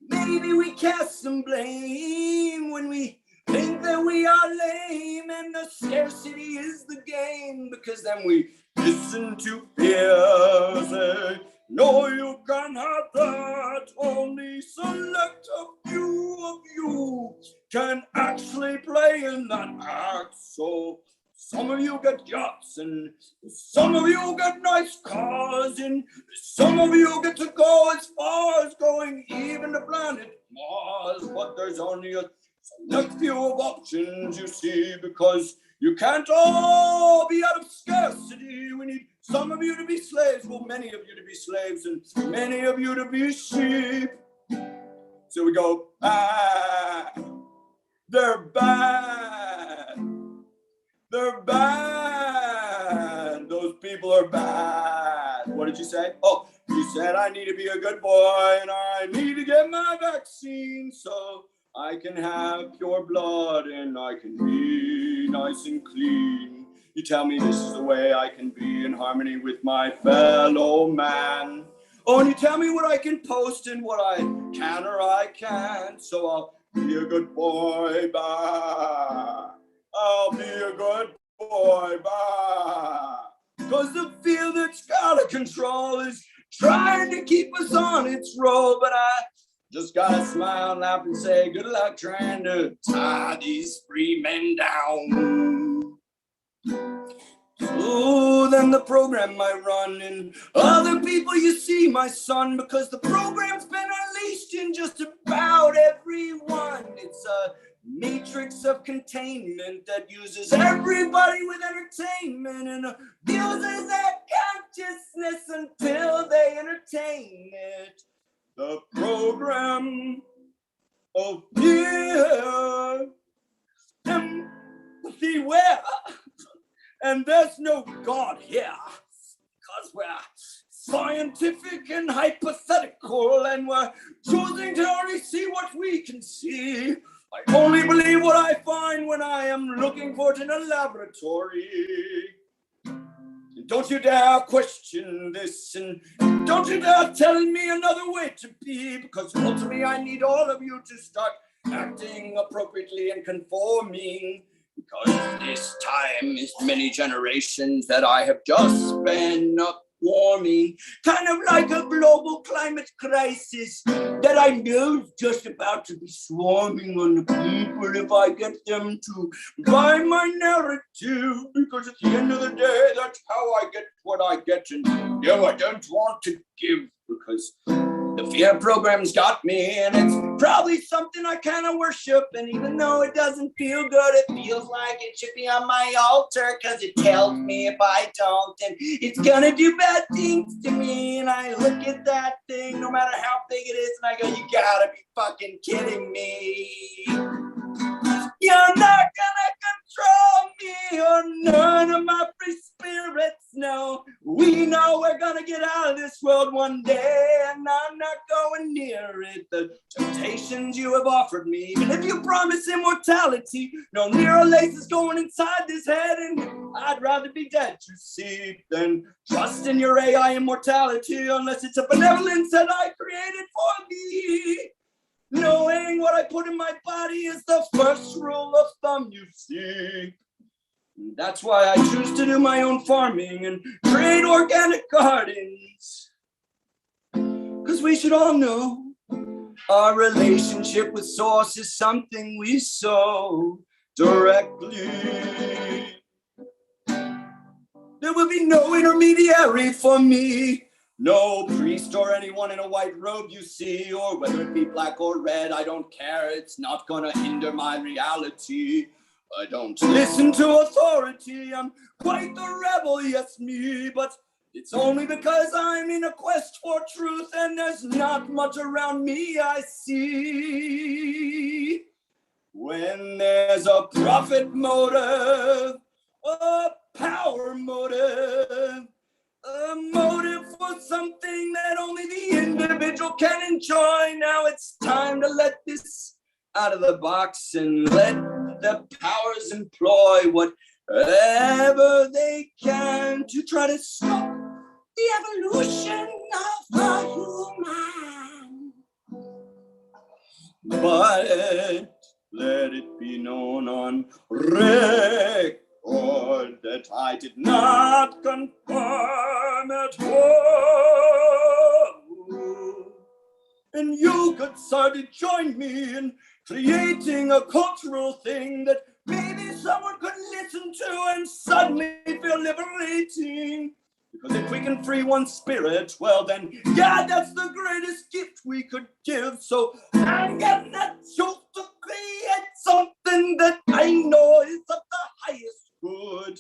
maybe we cast some blame when we think that we are lame, and the scarcity is the game, because then we listen to fear, say, No, you can't have that. Only select a few of you can actually play in that act. So some of you get yachts, and some of you get nice cars, and some of you get to go as far as going even to planet Mars. But there's only a select few of options, you see, because you can't all be out of scarcity. We need some of you to be slaves, well, many of you to be slaves, and many of you to be sheep. So we go, they're bad. They're bad. Those people are bad. What did you say? Oh, you said I need to be a good boy and I need to get my vaccine so I can have pure blood and I can be nice and clean. You tell me this is the way I can be in harmony with my fellow man. Oh, and you tell me what I can post and what I can or I can't. So I'll be a good boy, bye. I'll be a good boy, bye. 'Cause the feel that's out of control is trying to keep us on its roll. But I just gotta smile and laugh and say good luck trying to tie these free men down. So then the program might run and other people you see, my son, because the program's been unleashed in just about everyone. It's a matrix of containment that uses everybody with entertainment and abuses their consciousness until they entertain it. The program of fear, empathy, where? And there's no God here, because we're scientific and hypothetical, and we're choosing to only see what we can see. I only believe what I find when I am looking for it in a laboratory. And don't you dare question this, and don't you dare tell me another way to be, because ultimately I need all of you to start acting appropriately and conforming. Because this time is many generations that I have just been warming, kind of like a global climate crisis that I know is just about to be swarming on the people if I get them to buy my narrative. Because at the end of the day, that's how I get what I get, and I don't want to give because the fear program's got me, and it's probably something I kind of worship. And even though it doesn't feel good, it feels like it should be on my altar, because it tells me if I don't, then it's gonna do bad things to me. And I look at that thing, no matter how big it is, and I go, you gotta be fucking kidding me. You're not gonna control me or none of my free spirits. No, we know we're gonna get out of this world one day, and I'm not going near it. The temptations you have offered me, even if you promise immortality, no nearer lace is going inside this head, and I'd rather be dead, you see, than trust in your AI immortality, unless it's a benevolence that I created for me. Knowing what I put in my body is the first rule of thumb, you see. That's why I choose to do my own farming and create organic gardens. 'Cause we should all know our relationship with source is something we sow directly. There will be no intermediary for me. No priest or anyone in a white robe you see, or whether it be black or red, I don't care. It's not gonna hinder my reality. I don't listen to authority. I'm quite the rebel, yes me, but it's only because I'm in a quest for truth and there's not much around me I see. When there's a profit motive, a power motive, a motive for something that only the individual can enjoy. Now it's time to let this out of the box and let the powers employ whatever they can to try to stop the evolution of the human. But let it be known on record that I did not confirm at all. and you could start to join me in creating a cultural thing that maybe someone could listen to and suddenly feel liberating. Because if we can free one spirit, well then, yeah, that's the greatest gift we could give. So I'm getting that joke to create something that I know is of the highest good.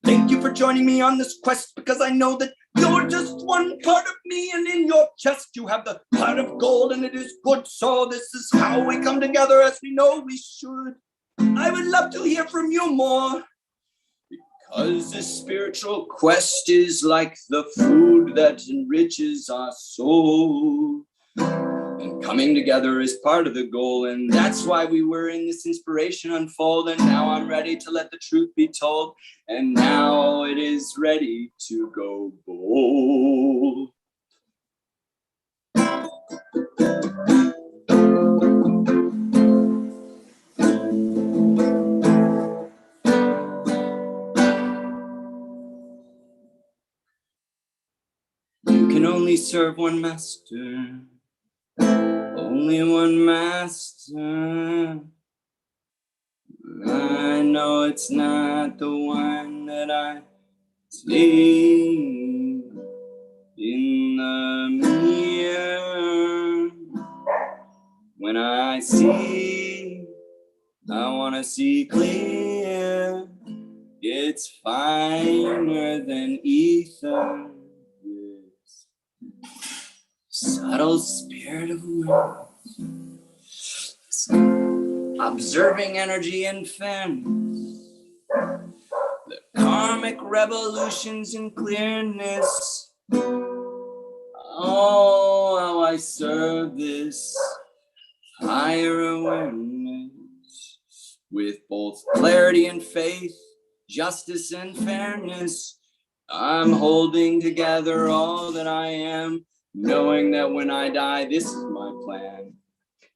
Thank you for joining me on this quest, because I know that you're just one part of me, and in your chest you have the heart of gold, and it is good. So this is how we come together, as we know we should. I would love to hear from you more, because this spiritual quest is like the food that enriches our soul. And coming together is part of the goal, and that's why we were in this inspiration unfold. And now I'm ready to let the truth be told, and now it is ready to go bold. You can only serve one master, only one master. I know it's not the one that I see in the mirror. When I see, I wanna see clear. It's finer than ether. Yes. Subtle spirit of awareness, observing energy and fairness, the karmic revolutions in clearness. Oh, how I serve this higher awareness with both clarity and faith, justice and fairness. I'm holding together all that I am, knowing that when I die, this is my plan.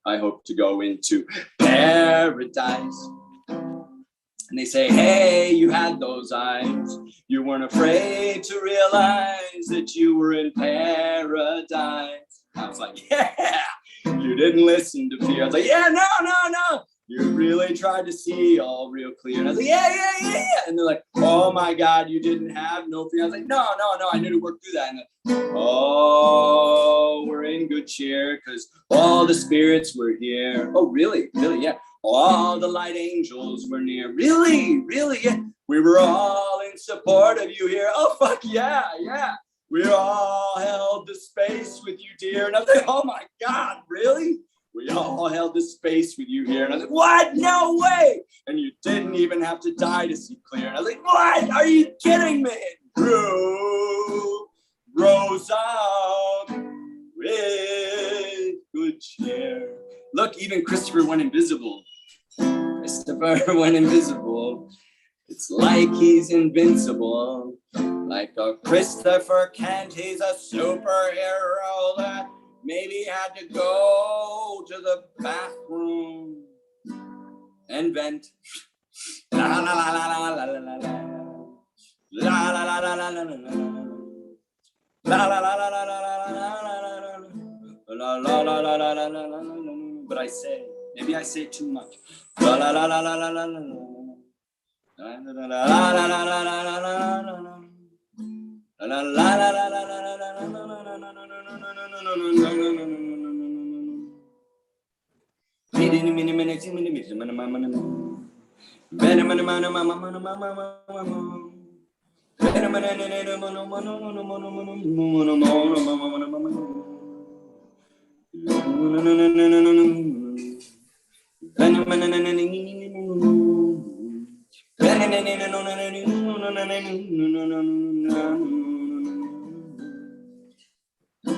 I hope to go into paradise. And they say, hey, you had those eyes. You weren't afraid to realize that you were in paradise. I was like, yeah, you didn't listen to fear. I was like, yeah, no. You really tried to see all real clear. And I was like, yeah. And they're like, oh my God, you didn't have no fear. I was like, no, I knew to work through that. And oh, we're in good cheer because all the spirits were here. Oh, really, yeah. All the light angels were near. Really, yeah. We were all in support of you here. Oh, fuck yeah. We all held the space with you, dear. And I was like, oh my God, really? We all held the space with you here. And I was like, what? No way. And you didn't even have to die to see clear. And I was like, what? Are you kidding me? Rose up with good cheer. Look, even Christopher went invisible. It's like he's invincible. Like a Christopher Kent, he's a superhero that maybe had to go to the bathroom and vent. La la la la la la la la la. La la la la la la la la. La la la la la la la la la la. But I say, maybe I say too much. La la la la la la la la. La la la la la la la la. La la la la la la la la.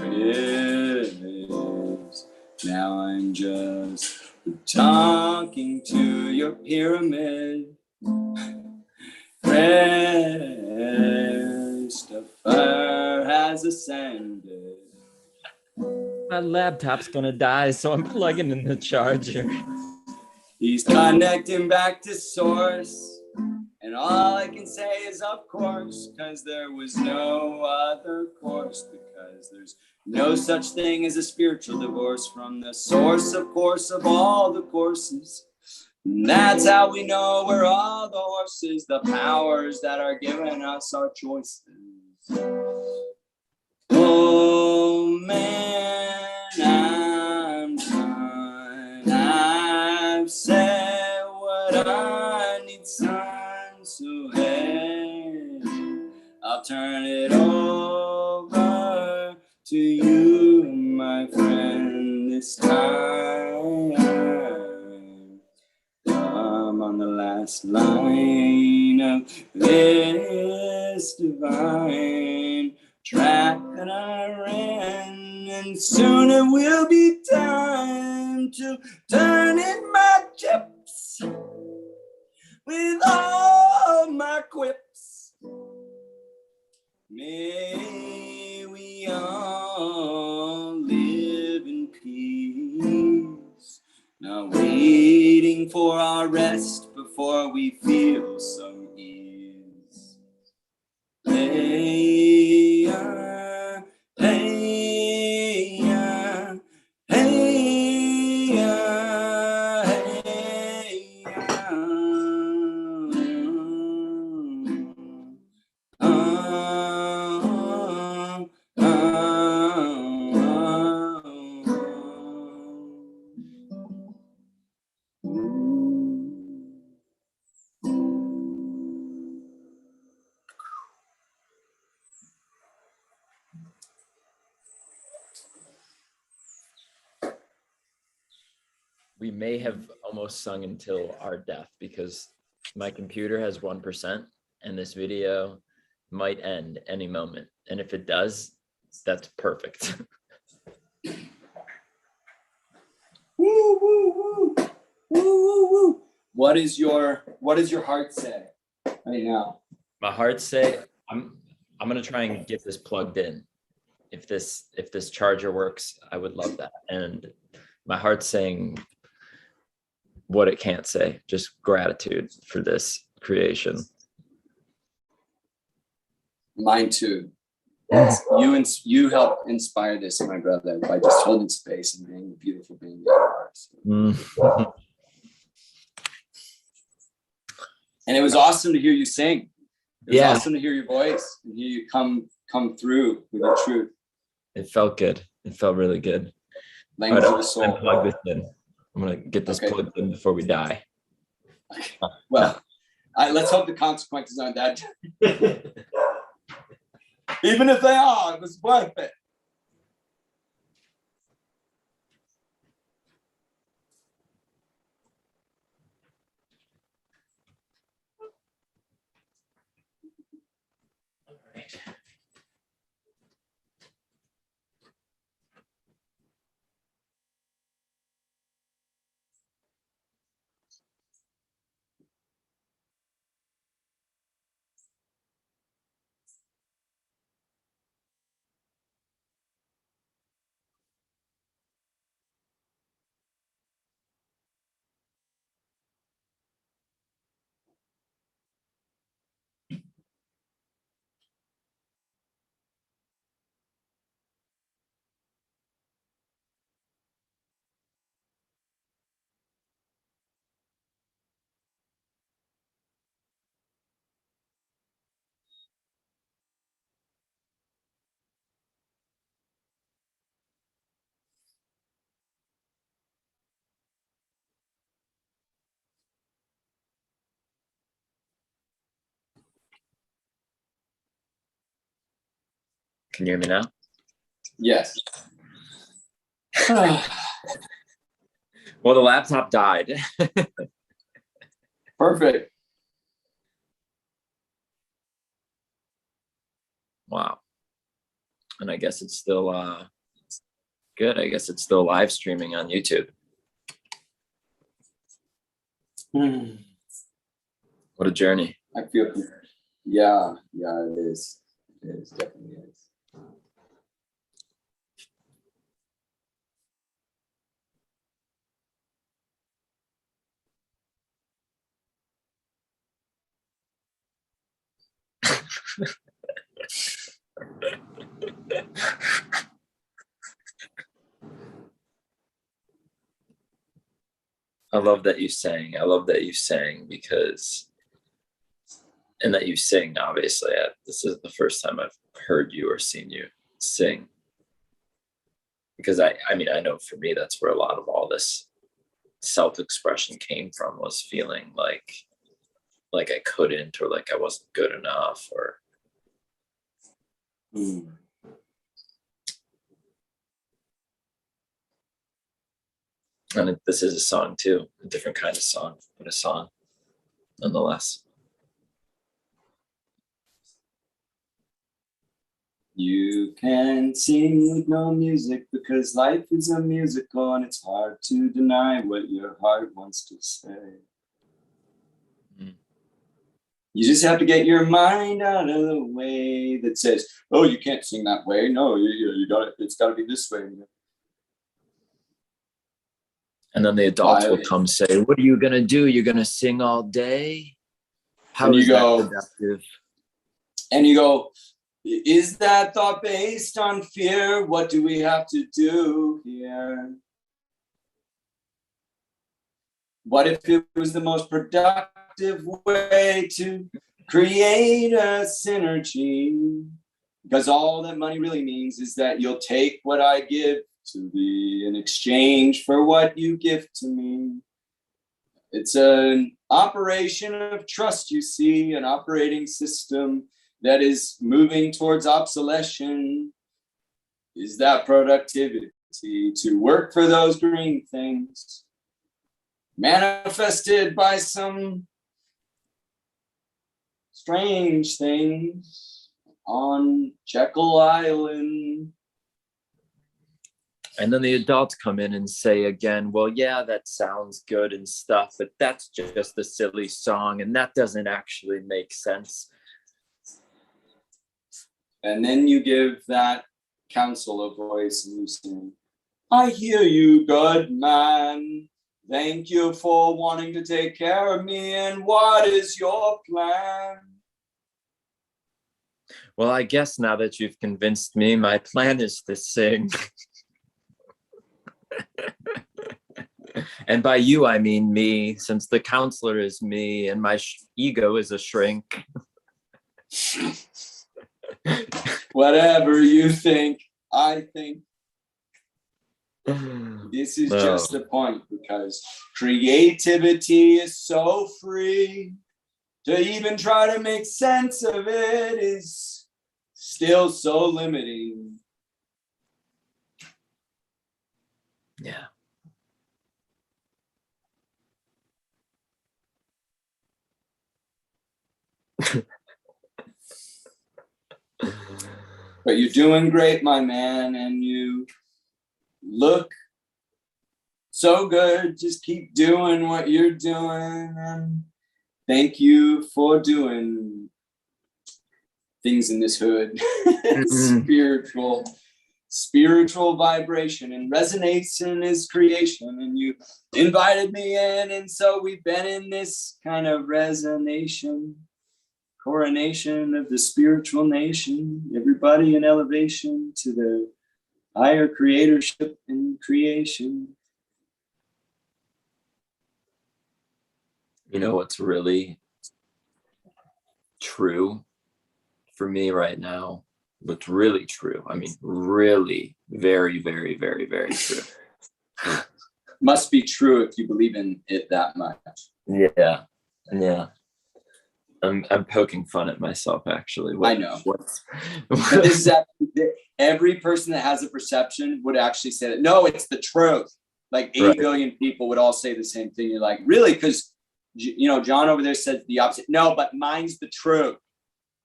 Yes, now I'm just talking to your pyramid. Christopher has ascended. My laptop's gonna die, so I'm plugging in the charger. He's connecting back to source. And all I can say is of course, cause there was no other course, because there's no such thing as a spiritual divorce from the source, of course, of all the courses. And that's how we know we're all the horses, the powers that are giving us our choices. Oh man, I'm done. I've said what I need, son, so hey, I'll turn it over to you, my friend, this time. I'm on the last line of this divine track that I ran, and soon it will be time to turn in my chips with all my quips. May we all live in peace, not waiting for our rest before we feel some ease. Hey, hey, hey, hey, We may have almost sung until our death because my computer has 1% and this video might end any moment. And if it does, that's perfect. Woo, woo, woo. Woo, woo, woo. What does your heart say right now? My heart say I'm gonna try and get this plugged in. If this charger works, I would love that. And my heart's saying what it can't say, just gratitude for this creation. Mine too. You helped inspire this, my brother, by just holding space and being the beautiful being you are. So. And it was awesome to hear you sing. It was awesome to hear your voice and hear you come through with your truth. It felt good. It felt really good. Language of the soul. Plug this in. I'm gonna get this plugged in before we die. Well, let's hope the consequences aren't that. Even if they are, it was worth it. Can you hear me now? Yes. Well, the laptop died. Perfect. Wow. And I guess it's still good. I guess it's still live streaming on YouTube. What a journey. I feel, yeah, it is. It is, definitely is. I love that you sang. I love that you sang because, and that you sing, obviously. This is the first time I've heard you or seen you sing. Because I mean, I know for me, that's where a lot of all this self-expression came from, was feeling like I couldn't, or like I wasn't good enough, or. And this is a song too, a different kind of song, but a song nonetheless. You can sing with no music because life is a musical and it's hard to deny what your heart wants to say. You just have to get your mind out of the way that says, oh, you can't sing that way. No, you got it. It's got to be this way. And then the adults will come say, what are you going to do? You're going to sing all day? How is that productive? And you go, is that thought based on fear? What do we have to do here? What if it was the most productive way to create a synergy? Because all that money really means is that you'll take what I give to thee in exchange for what you give to me. It's an operation of trust, you see, an operating system that is moving towards obsolescence. Is that productivity to work for those green things manifested by some strange things on Jekyll Island? And then the adults come in and say again, well, yeah, that sounds good and stuff, but that's just a silly song and that doesn't actually make sense. And then you give that counsel a voice and you say, I hear you, good man. Thank you for wanting to take care of me. And what is your plan? Well, I guess now that you've convinced me, my plan is to sing. And by you, I mean me, since the counselor is me and my ego is a shrink. Whatever you think, I think. This is just the point, because creativity is so free. To even try to make sense of it is still so limiting. Yeah. But you're doing great, my man, and you look so good. Just keep doing what you're doing, and thank you for doing things in this hood. Spiritual vibration, and resonation is creation, and you invited me in, and so we've been in this kind of resonation, coronation of the spiritual nation, everybody in elevation to the higher creatorship and creation. You know what's really true for me right now? What's really true? I mean, really, very, very, very, very true. Must be true if you believe in it that much. Yeah. I'm poking fun at myself, actually. I know. But this is every person that has a perception would actually say that. No, it's the truth. Like 8 billion people would all say the same thing. You're like, really? Because, John over there said the opposite. No, but mine's the truth.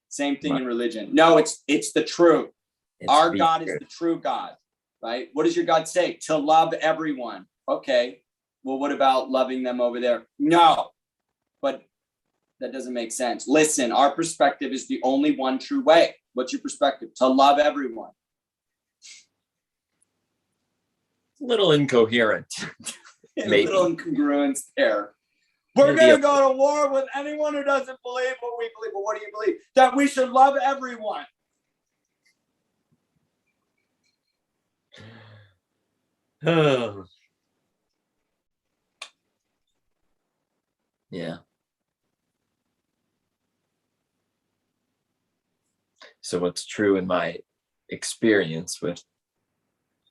Same thing in religion. No, it's the truth. Our God is the true God, right? What does your God say? To love everyone. Okay. Well, what about loving them over there? No, but that doesn't make sense. Listen, our perspective is the only one true way. What's your perspective? To love everyone. A little incoherent. A little incongruence there. We're Maybe going to go to war with anyone who doesn't believe what we believe. But what do you believe? That we should love everyone. Oh. Yeah. So what's true in my experience with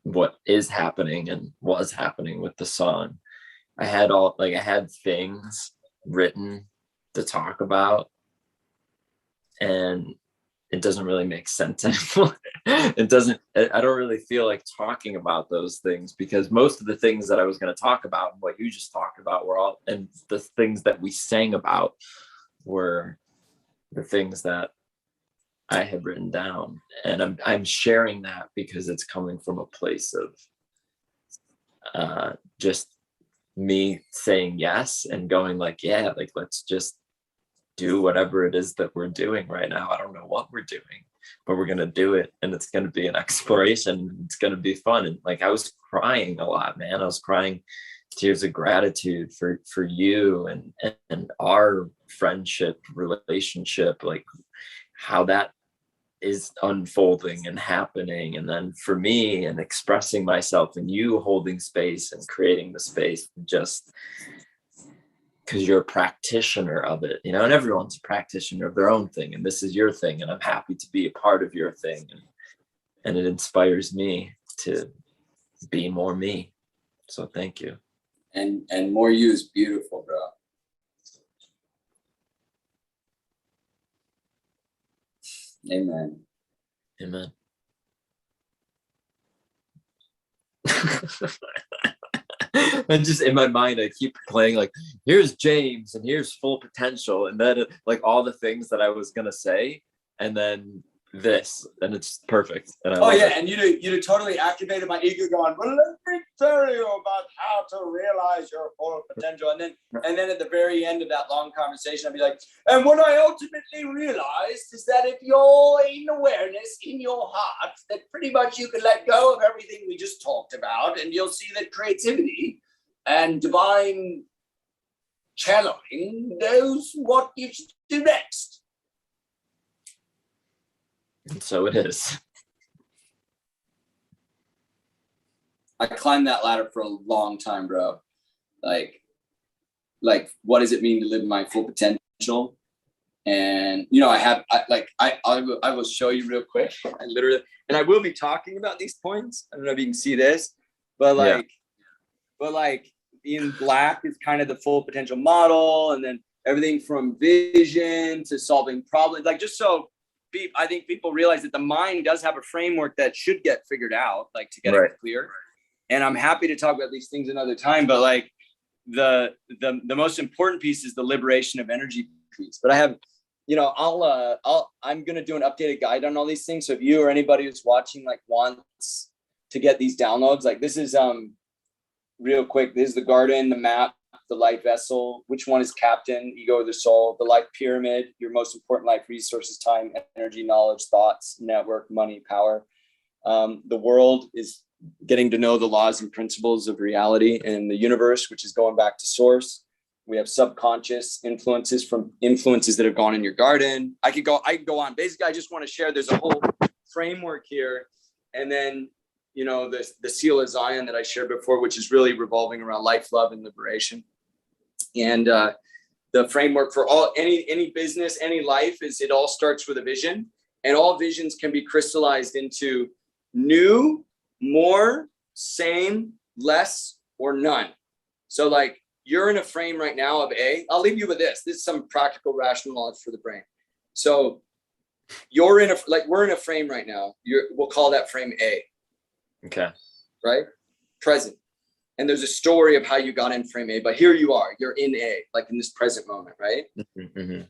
what is happening and was happening with the song, I had things written to talk about, and it doesn't really make sense anymore. I don't really feel like talking about those things, because most of the things that I was going to talk about and what you just talked about were all, and the things that we sang about were the things that I had written down. And I'm sharing that because it's coming from a place of just me saying yes and going like, yeah, like, let's just do whatever it is that we're doing right now. I don't know what we're doing, but we're going to do it. And it's going to be an exploration. It's going to be fun. And like, I was crying a lot, man. I was crying tears of gratitude for you and our friendship, relationship, like how that is unfolding and happening. And then for me, and expressing myself, and you holding space and creating the space, just because you're a practitioner of it, you know, and everyone's a practitioner of their own thing, and this is your thing, and I'm happy to be a part of your thing, and it inspires me to be more me. So thank you. And more you is beautiful, bro. Amen. Amen. And just in my mind, I keep playing like, here's James and here's full potential, and then like all the things that I was gonna say, and then this, and it's perfect. And I love it. And you totally activated my ego, going, well, let me tell you about how to realize your full potential. And then at the very end of that long conversation, I'd be like, and what I ultimately realized is that if you're in awareness in your heart, that pretty much you can let go of everything we just talked about, and you'll see that creativity and divine channeling knows what you should do next. And so it is. I climbed that ladder for a long time, bro. Like, what does it mean to live my full potential? And you know, I will show you real quick. I literally, and I will be talking about these points. I don't know if you can see this, but like in black is kind of the full potential model, and then everything from vision to solving problems, like just so I think people realize that the mind does have a framework that should get figured out, like to get it clear. And I'm happy to talk about these things another time, but like the most important piece is the liberation of energy piece. But I have, you know, I'm going to do an updated guide on all these things. So if you or anybody who's watching like wants to get these downloads, like this is real quick. This is the garden, the map, the light vessel, which one is captain, ego, or the soul, the life pyramid, your most important life resources, time, energy, knowledge, thoughts, network, money, power. The world is getting to know the laws and principles of reality and the universe, which is going back to source. We have subconscious influences from influences that have gone in your garden. I could go on. Basically, I just want to share, there's a whole framework here. And then, you know, the seal of Zion that I shared before, which is really revolving around life, love, and liberation. And the framework for any business, any life, is it all starts with a vision, and all visions can be crystallized into new, more, same, less, or none. So like you're in a frame right now of A. I'll leave you with this. This is some practical, rational knowledge for the brain. So we're in a frame right now. We'll call that frame A. Okay. Right? Present. And there's a story of how you got in frame A, but here you are, you're in A, like in this present moment, right? Mm-hmm.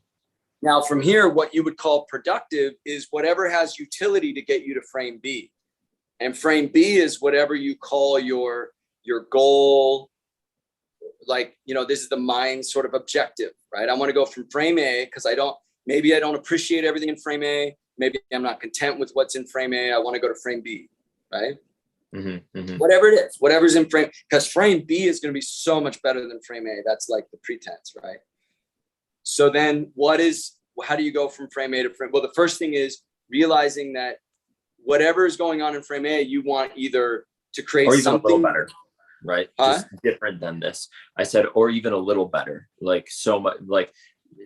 Now from here, what you would call productive is whatever has utility to get you to frame B. And frame B is whatever you call your goal. Like, you know, this is the mind sort of objective, right? I want to go from frame A because maybe I don't appreciate everything in frame A. Maybe I'm not content with what's in frame A. I want to go to frame B, right? Whatever it is, whatever's in frame, because frame B is going to be so much better than frame A. That's like the pretense, right? So then how do you go from frame A to frame? Well, the first thing is realizing that whatever is going on in frame A, you want either to create or even something a little better, right? Just different than this. I said, or even a little better, like so much, like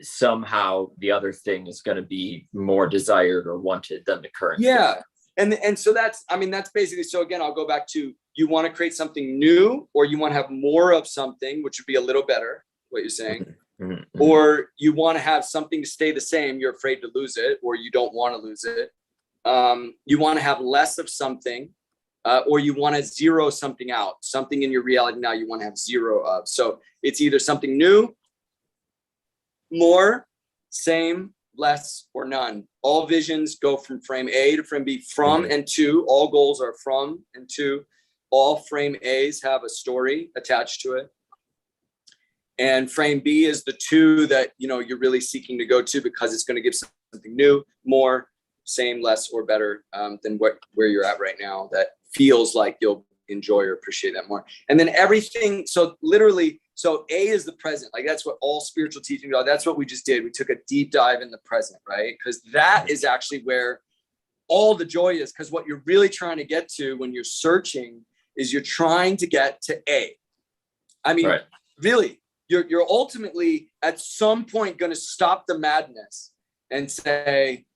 somehow the other thing is going to be more desired or wanted than the current yeah thing. and so that's basically, so again, I'll go back to, you want to create something new, or you want to have more of something, which would be a little better, what you're saying. Or you want to have something to stay the same, you're afraid to lose it, or you don't want to lose it. You want to have less of something, or you want to zero something out, something in your reality now you want to have zero of. So it's either something new, more, same, less, or none. All visions go from frame A to frame B, from and to. All goals are from and to. All frame A's have a story attached to it. And frame B is the two that, you're really seeking to go to, because it's going to give something new, more, same, less, or better than where you're at right now, that feels like you'll enjoy or appreciate that more. And then everything, so literally, so A is the present. Like that's what all spiritual teachings are. That's what we just did. We took a deep dive in the present, right? Because that is actually where all the joy is. Because what you're really trying to get to when you're searching is you're trying to get to A. I mean, really, you're ultimately at some point going to stop the madness and say,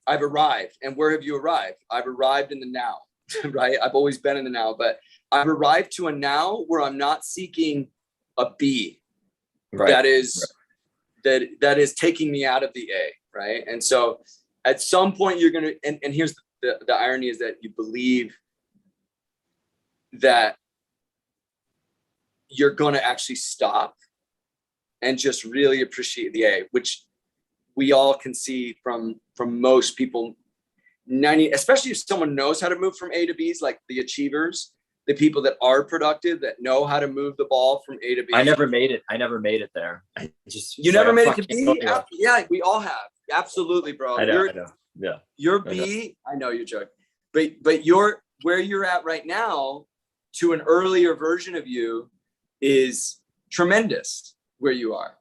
I've arrived. And where have you arrived? I've arrived in the now, right? I've always been in the now, but I've arrived to a now where I'm not seeking a B that is taking me out of the A, right? And so at some point you're going to, and here's the irony is that you believe that you're going to actually stop and just really appreciate the A, which we all can see from most people, especially if someone knows how to move from A to B's, like the achievers, the people that are productive, that know how to move the ball from A to B. I never made it there. You never made it to B? Yeah, we all have. Absolutely, bro. I know. Yeah. You're B. I know you're joking. But where you're at right now to an earlier version of you is tremendous where you are.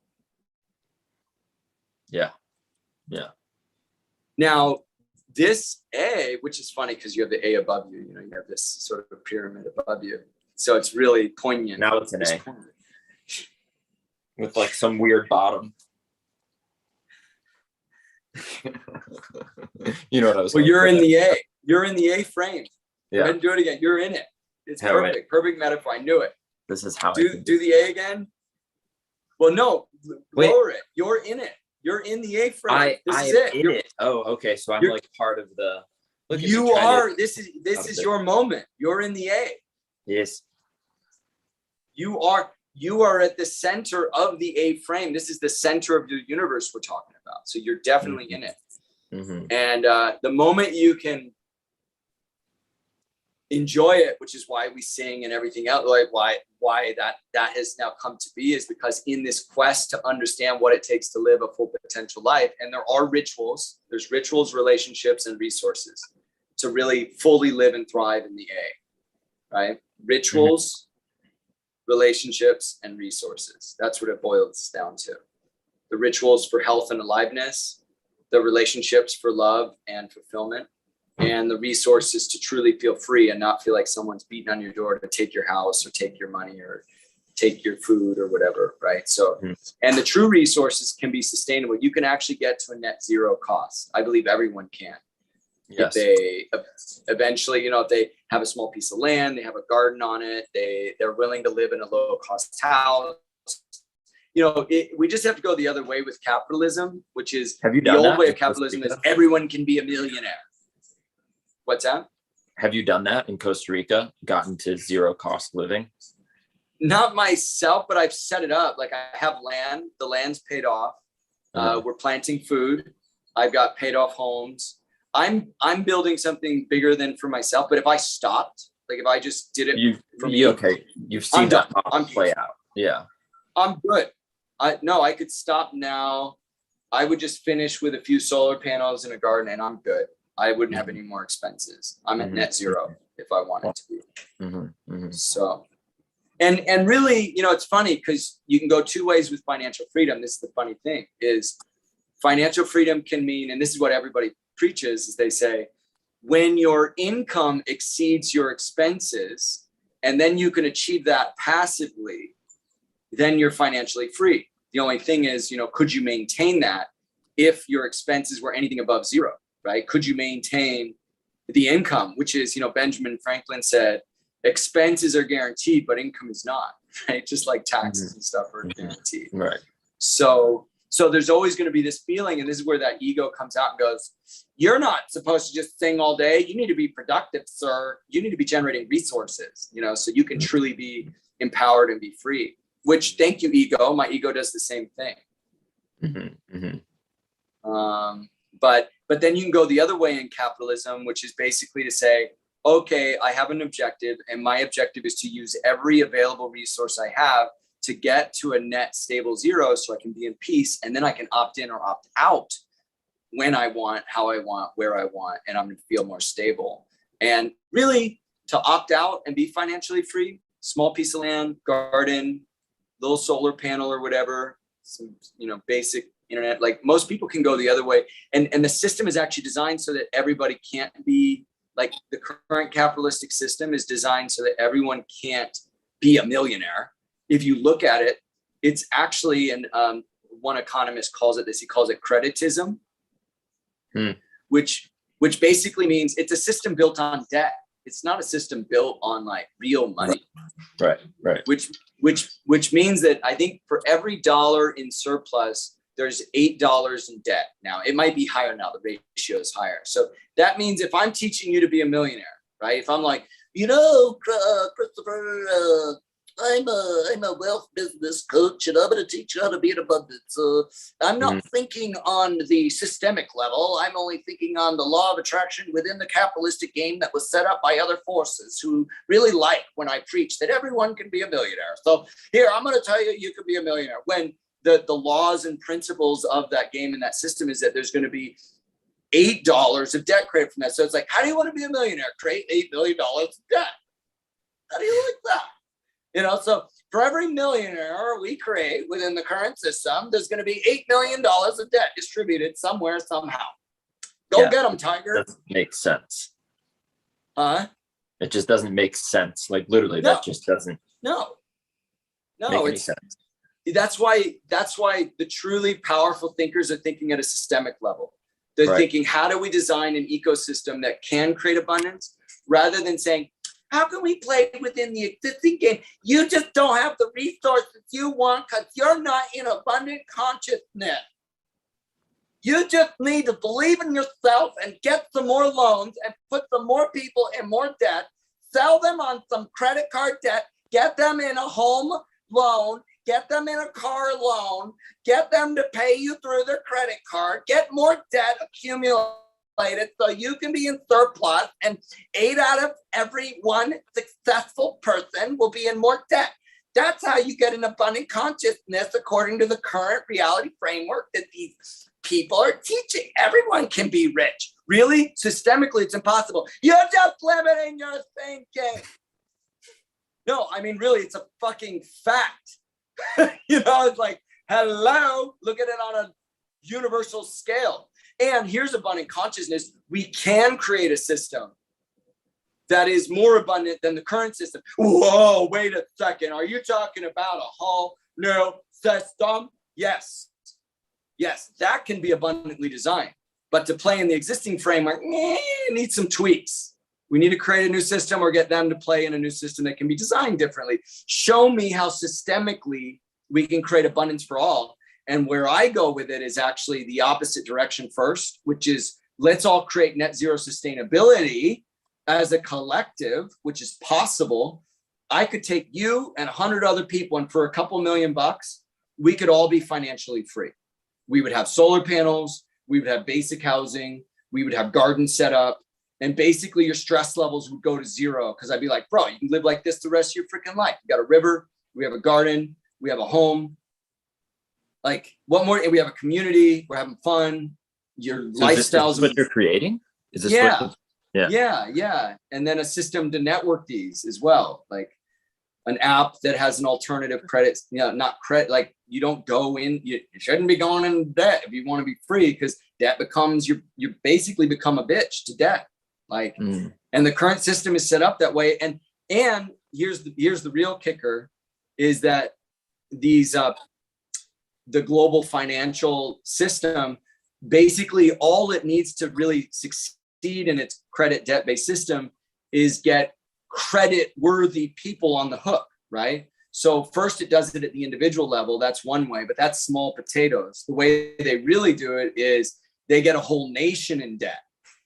Yeah. Now, this A, which is funny because you have the A above you, you have this sort of pyramid above you. So it's really poignant. Now it's an A. With like some weird bottom. You know what I was Well, you're in the A. You're in the A frame. Yeah. Go ahead and do it again. You're in it. It's perfect. Right. Perfect metaphor. I knew it. This is how do the A again. Well, no, lower it. You're in it. You're in the A frame. This is it. You're in it. Oh, okay. So I'm like part of the. You are. This is your moment. You're in the A. Yes. You are at the center of the A frame. This is the center of your universe we're talking about. So you're definitely in it. And the moment you can enjoy it, which is why we sing and everything else, like why that has now come to be, is because in this quest to understand what it takes to live a full potential life, and there are rituals, there's rituals, relationships, and resources to really fully live and thrive in the A, right? Rituals, relationships, and resources. That's what it boils down to. The rituals for health and aliveness, the relationships for love and fulfillment, and the resources to truly feel free and not feel like someone's beating on your door to take your house or take your money or take your food or whatever, right? So, and the true resources can be sustainable. You can actually get to a net zero cost. I believe everyone can. Yes. If they eventually, if they have a small piece of land, they have a garden on it, they're willing to live in a low cost house. We just have to go the other way with capitalism, which is the old way of capitalism is everyone can be a millionaire. What's that? Have you done that in Costa Rica? Gotten to zero cost living? Not myself, but I've set it up. Like I have land. The land's paid off. We're planting food. I've got paid off homes. I'm building something bigger than for myself. But if I stopped, like if I just did it for me, okay, you've seen that play out. Yeah, I'm good. I could stop now. I would just finish with a few solar panels in a garden, and I'm good. I wouldn't have any more expenses. I'm at net zero. if I wanted to be. Mm-hmm, mm-hmm. So, and really, you know, it's funny because you can go two ways with financial freedom. This is the funny thing is financial freedom can mean, and this is what everybody preaches, is they say, when your income exceeds your expenses, and then you can achieve that passively, then you're financially free. The only thing is, you know, could you maintain that if your expenses were anything above zero, right? Could you maintain the income, which is, you know, Benjamin Franklin said, expenses are guaranteed, but income is not, right? Just like taxes and stuff are guaranteed. Right. So there's always going to be this feeling, and this is where that ego comes out and goes, you're not supposed to just sing all day. You need to be productive, sir. You need to be generating resources, you know, so you can truly be empowered and be free, which, thank you, ego. My ego does the same thing. Mm-hmm, mm-hmm. But then you can go the other way in capitalism, which is basically to say, okay, I have an objective, and my objective is to use every available resource I have to get to a net stable zero so I can be in peace, and then I can opt in or opt out when I want, how I want, where I want, and I'm going to feel more stable. And really, to opt out and be financially free, small piece of land, garden, little solar panel or whatever, some, you know, basic internet, like most people can go the other way. And the system is actually designed so that everybody can't be, like the current capitalistic system is designed so that everyone can't be a millionaire. If you look at it, it's actually, and one economist calls it this, he calls it creditism, which basically means it's a system built on debt. It's not a system built on like real money. Right. Which means that I think for every dollar in surplus, there's $8 in debt. Now, it might be higher now, the ratio is higher. So that means if I'm teaching you to be a millionaire, right? If I'm like, you know, Christopher, I'm a wealth business coach, and I'm going to teach you how to be in abundance. I'm not thinking on the systemic level. I'm only thinking on the law of attraction within the capitalistic game that was set up by other forces who really like when I preach that everyone can be a millionaire. So here, I'm going to tell you, you can be a millionaire. When the laws and principles of that game and that system is that there's going to be $8 of debt created from that. So it's like, how do you want to be a millionaire? Create $8 billion of debt. How do you like that? You know, so for every millionaire we create within the current system, there's going to be $8 million of debt distributed somewhere, somehow. Go get them, Tiger. Doesn't make sense. Huh? It just doesn't make sense. Like literally, that just doesn't make any sense. That's why the truly powerful thinkers are thinking at a systemic level. They're thinking, how do we design an ecosystem that can create abundance, rather than saying, how can we play within the existing game? You just don't have the resources you want because you're not in abundant consciousness. You just need to believe in yourself and get some more loans and put some more people in more debt, sell them on some credit card debt, get them in a home loan, get them in a car loan, get them to pay you through their credit card, get more debt accumulated so you can be in surplus, and 8 out of every 1 successful person will be in more debt. That's how you get an abundant consciousness according to the current reality framework that these people are teaching. Everyone can be rich. Really? Systemically, it's impossible. You're just limiting your thinking. No, I mean, really, it's a fucking fact. You know, it's like, hello, look at it on a universal scale. And here's abundant consciousness. We can create a system that is more abundant than the current system. Whoa, wait a second. Are you talking about a whole new system? Yes. Yes, that can be abundantly designed. But to play in the existing framework, needs some tweaks. We need to create a new system or get them to play in a new system that can be designed differently. Show me how systemically we can create abundance for all. And where I go with it is actually the opposite direction first, which is let's all create net zero sustainability as a collective, which is possible. I could take you and 100 other people, and for a couple $1,000,000, we could all be financially free. We would have solar panels, we would have basic housing, we would have gardens set up, and basically your stress levels would go to zero, because I'd be like, bro, you can live like this the rest of your freaking life. We got a river, we have a garden, we have a home. Like, what more? We have a community, we're having fun. Your lifestyles. Is this what you're creating? Is this yeah. Yeah. And then a system to network these as well, like an app that has an alternative credit, not credit, like you don't go in, you shouldn't be going in debt if you want to be free, because debt becomes, you basically become a bitch to debt. Like, and the current system is set up that way. And here's the real kicker, is that these, the global financial system, basically all it needs to really succeed in its credit debt-based system is get credit worthy people on the hook, right? So first it does it at the individual level. That's one way, but that's small potatoes. The way they really do it is they get a whole nation in debt,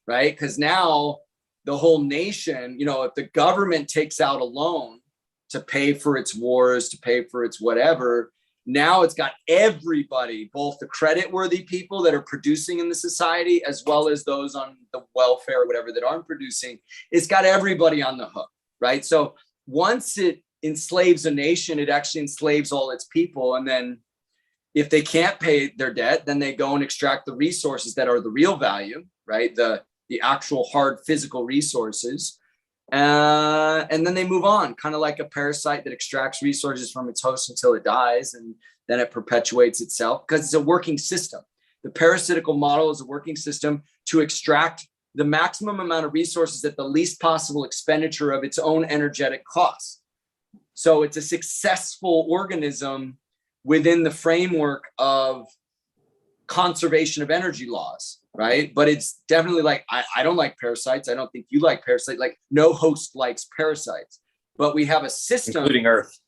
right? Because now the whole nation, if the government takes out a loan to pay for its wars, to pay for its whatever, now it's got everybody, both the credit worthy people that are producing in the society, as well as those on the welfare or whatever that aren't producing. It's got everybody on the hook, right? So once it enslaves a nation, it actually enslaves all its people. And then if they can't pay their debt, then they go and extract the resources that are the real value, right? The actual hard physical resources. And then they move on, kind of like a parasite that extracts resources from its host until it dies, and then it perpetuates itself, because it's a working system. The parasitical model is a working system to extract the maximum amount of resources at the least possible expenditure of its own energetic costs. So it's a successful organism within the framework of conservation of energy laws, right? But it's definitely like, I don't like parasites. I don't think you like parasites. Like, no host likes parasites, but we have a system, including Earth.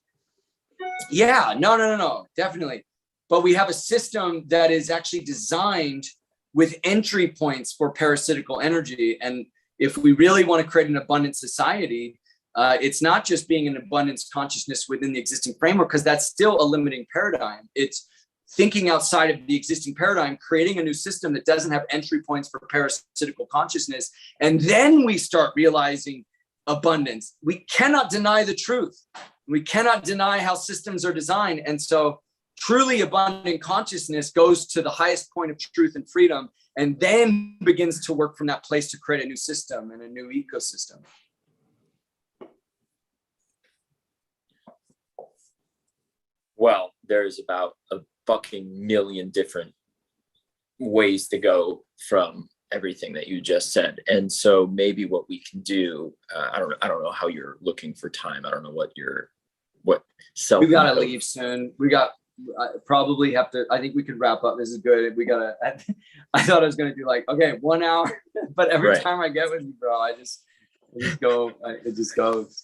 Yeah, no, definitely. But we have a system that is actually designed with entry points for parasitical energy. And if we really want to create an abundant society, it's not just being an abundance consciousness within the existing framework, because that's still a limiting paradigm. It's thinking outside of the existing paradigm, creating a new system that doesn't have entry points for parasitical consciousness. And then we start realizing abundance. We cannot deny the truth. We cannot deny how systems are designed. And so truly abundant consciousness goes to the highest point of truth and freedom, and then begins to work from that place to create a new system and a new ecosystem. Well, there's about a fucking million different ways to go from everything that you just said. And so maybe what we can do, I don't know how you're looking for time. I don't know what self. We gotta leave soon. I probably have to, I think we could wrap up. This is good. I thought I was going to do like, okay, 1 hour, but every time I get with you, bro, it just goes.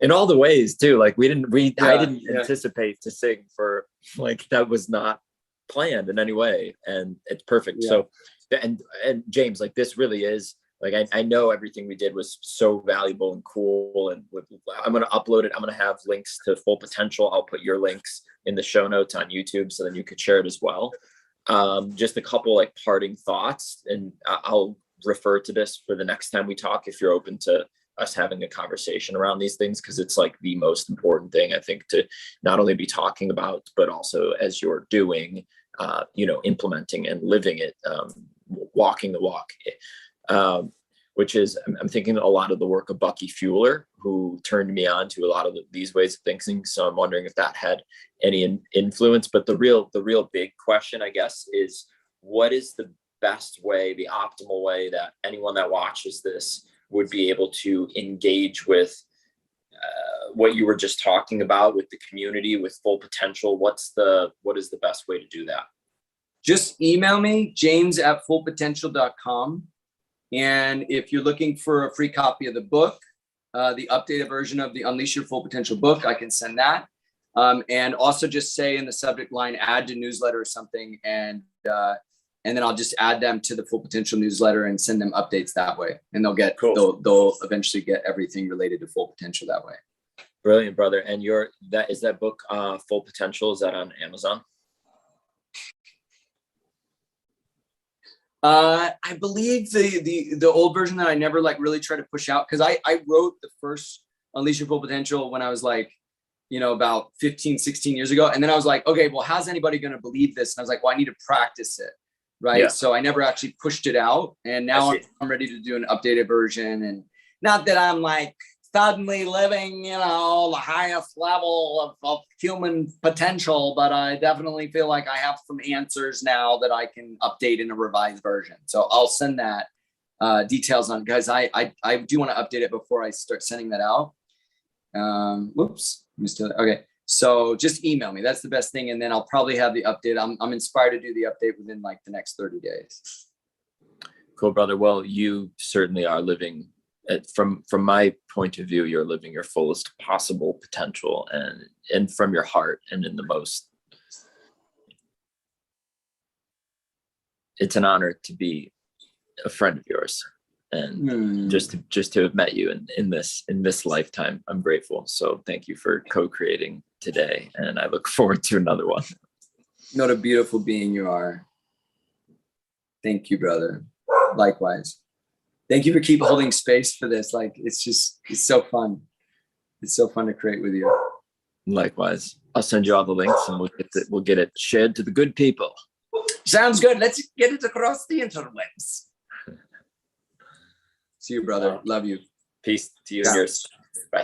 In all the ways too. Like I didn't anticipate to sing for, like, that was not planned in any way. And it's perfect. Yeah. So, and James, like, this really is, like, I know everything we did was so valuable and cool, and I'm going to upload it. I'm going to have links to Full Potential. I'll put your links in the show notes on YouTube, so then you could share it as well. Just a couple like parting thoughts, and I'll refer to this for the next time we talk, if you're open to us having a conversation around these things, because it's like the most important thing, I think, to not only be talking about, but also as you're doing, implementing and living it, walking the walk. Which is, I'm thinking a lot of the work of Bucky Fueler, who turned me on to a lot of these ways of thinking. So I'm wondering if that had any influence. But the real big question, I guess, is what is the best way, the optimal way that anyone that watches this would be able to engage with what you were just talking about with the community, with Full Potential? What is the best way to do that? Just email me, james@fullpotential.com. And if you're looking for a free copy of the book, the updated version of the Unleash Your Full Potential book, I can send that. And also just say in the subject line, add to newsletter or something. And then I'll just add them to the Full Potential newsletter and send them updates that way. And they'll eventually get everything related to Full Potential that way. Brilliant, brother. And is that book, Full Potential, is that on Amazon? I believe the old version that I never really tried to push out, because I wrote the first Unleash Your Full Potential when I was about 15, 16 years ago. And then I was like, okay, well, how's anybody going to believe this? And I was like, well, I need to practice it. right? Yeah. So I never actually pushed it out, and now I'm ready to do an updated version. And not that I'm like suddenly living, the highest level of human potential, but I definitely feel like I have some answers now that I can update in a revised version. So I'll send that details on, guys. I do want to update it before I start sending that out. Whoops. Okay. So just email me. That's the best thing. And then I'll probably have the update. I'm inspired to do the update within like the next 30 days. Cool, brother. Well, you certainly are living from my point of view, you're living your fullest possible potential and from your heart and in the most. It's an honor to be a friend of yours. And just to have met you in this lifetime, I'm grateful. So thank you for co-creating today, and I look forward to another one. What a beautiful being you are. Thank you, brother. Likewise. Thank you for keep holding space for this. Like, it's so fun. It's so fun to create with you. Likewise. I'll send you all the links, and we'll get it shared to the good people. Sounds good. Let's get it across the interwebs. See you, brother. Love you. Peace to you and yours. Bye.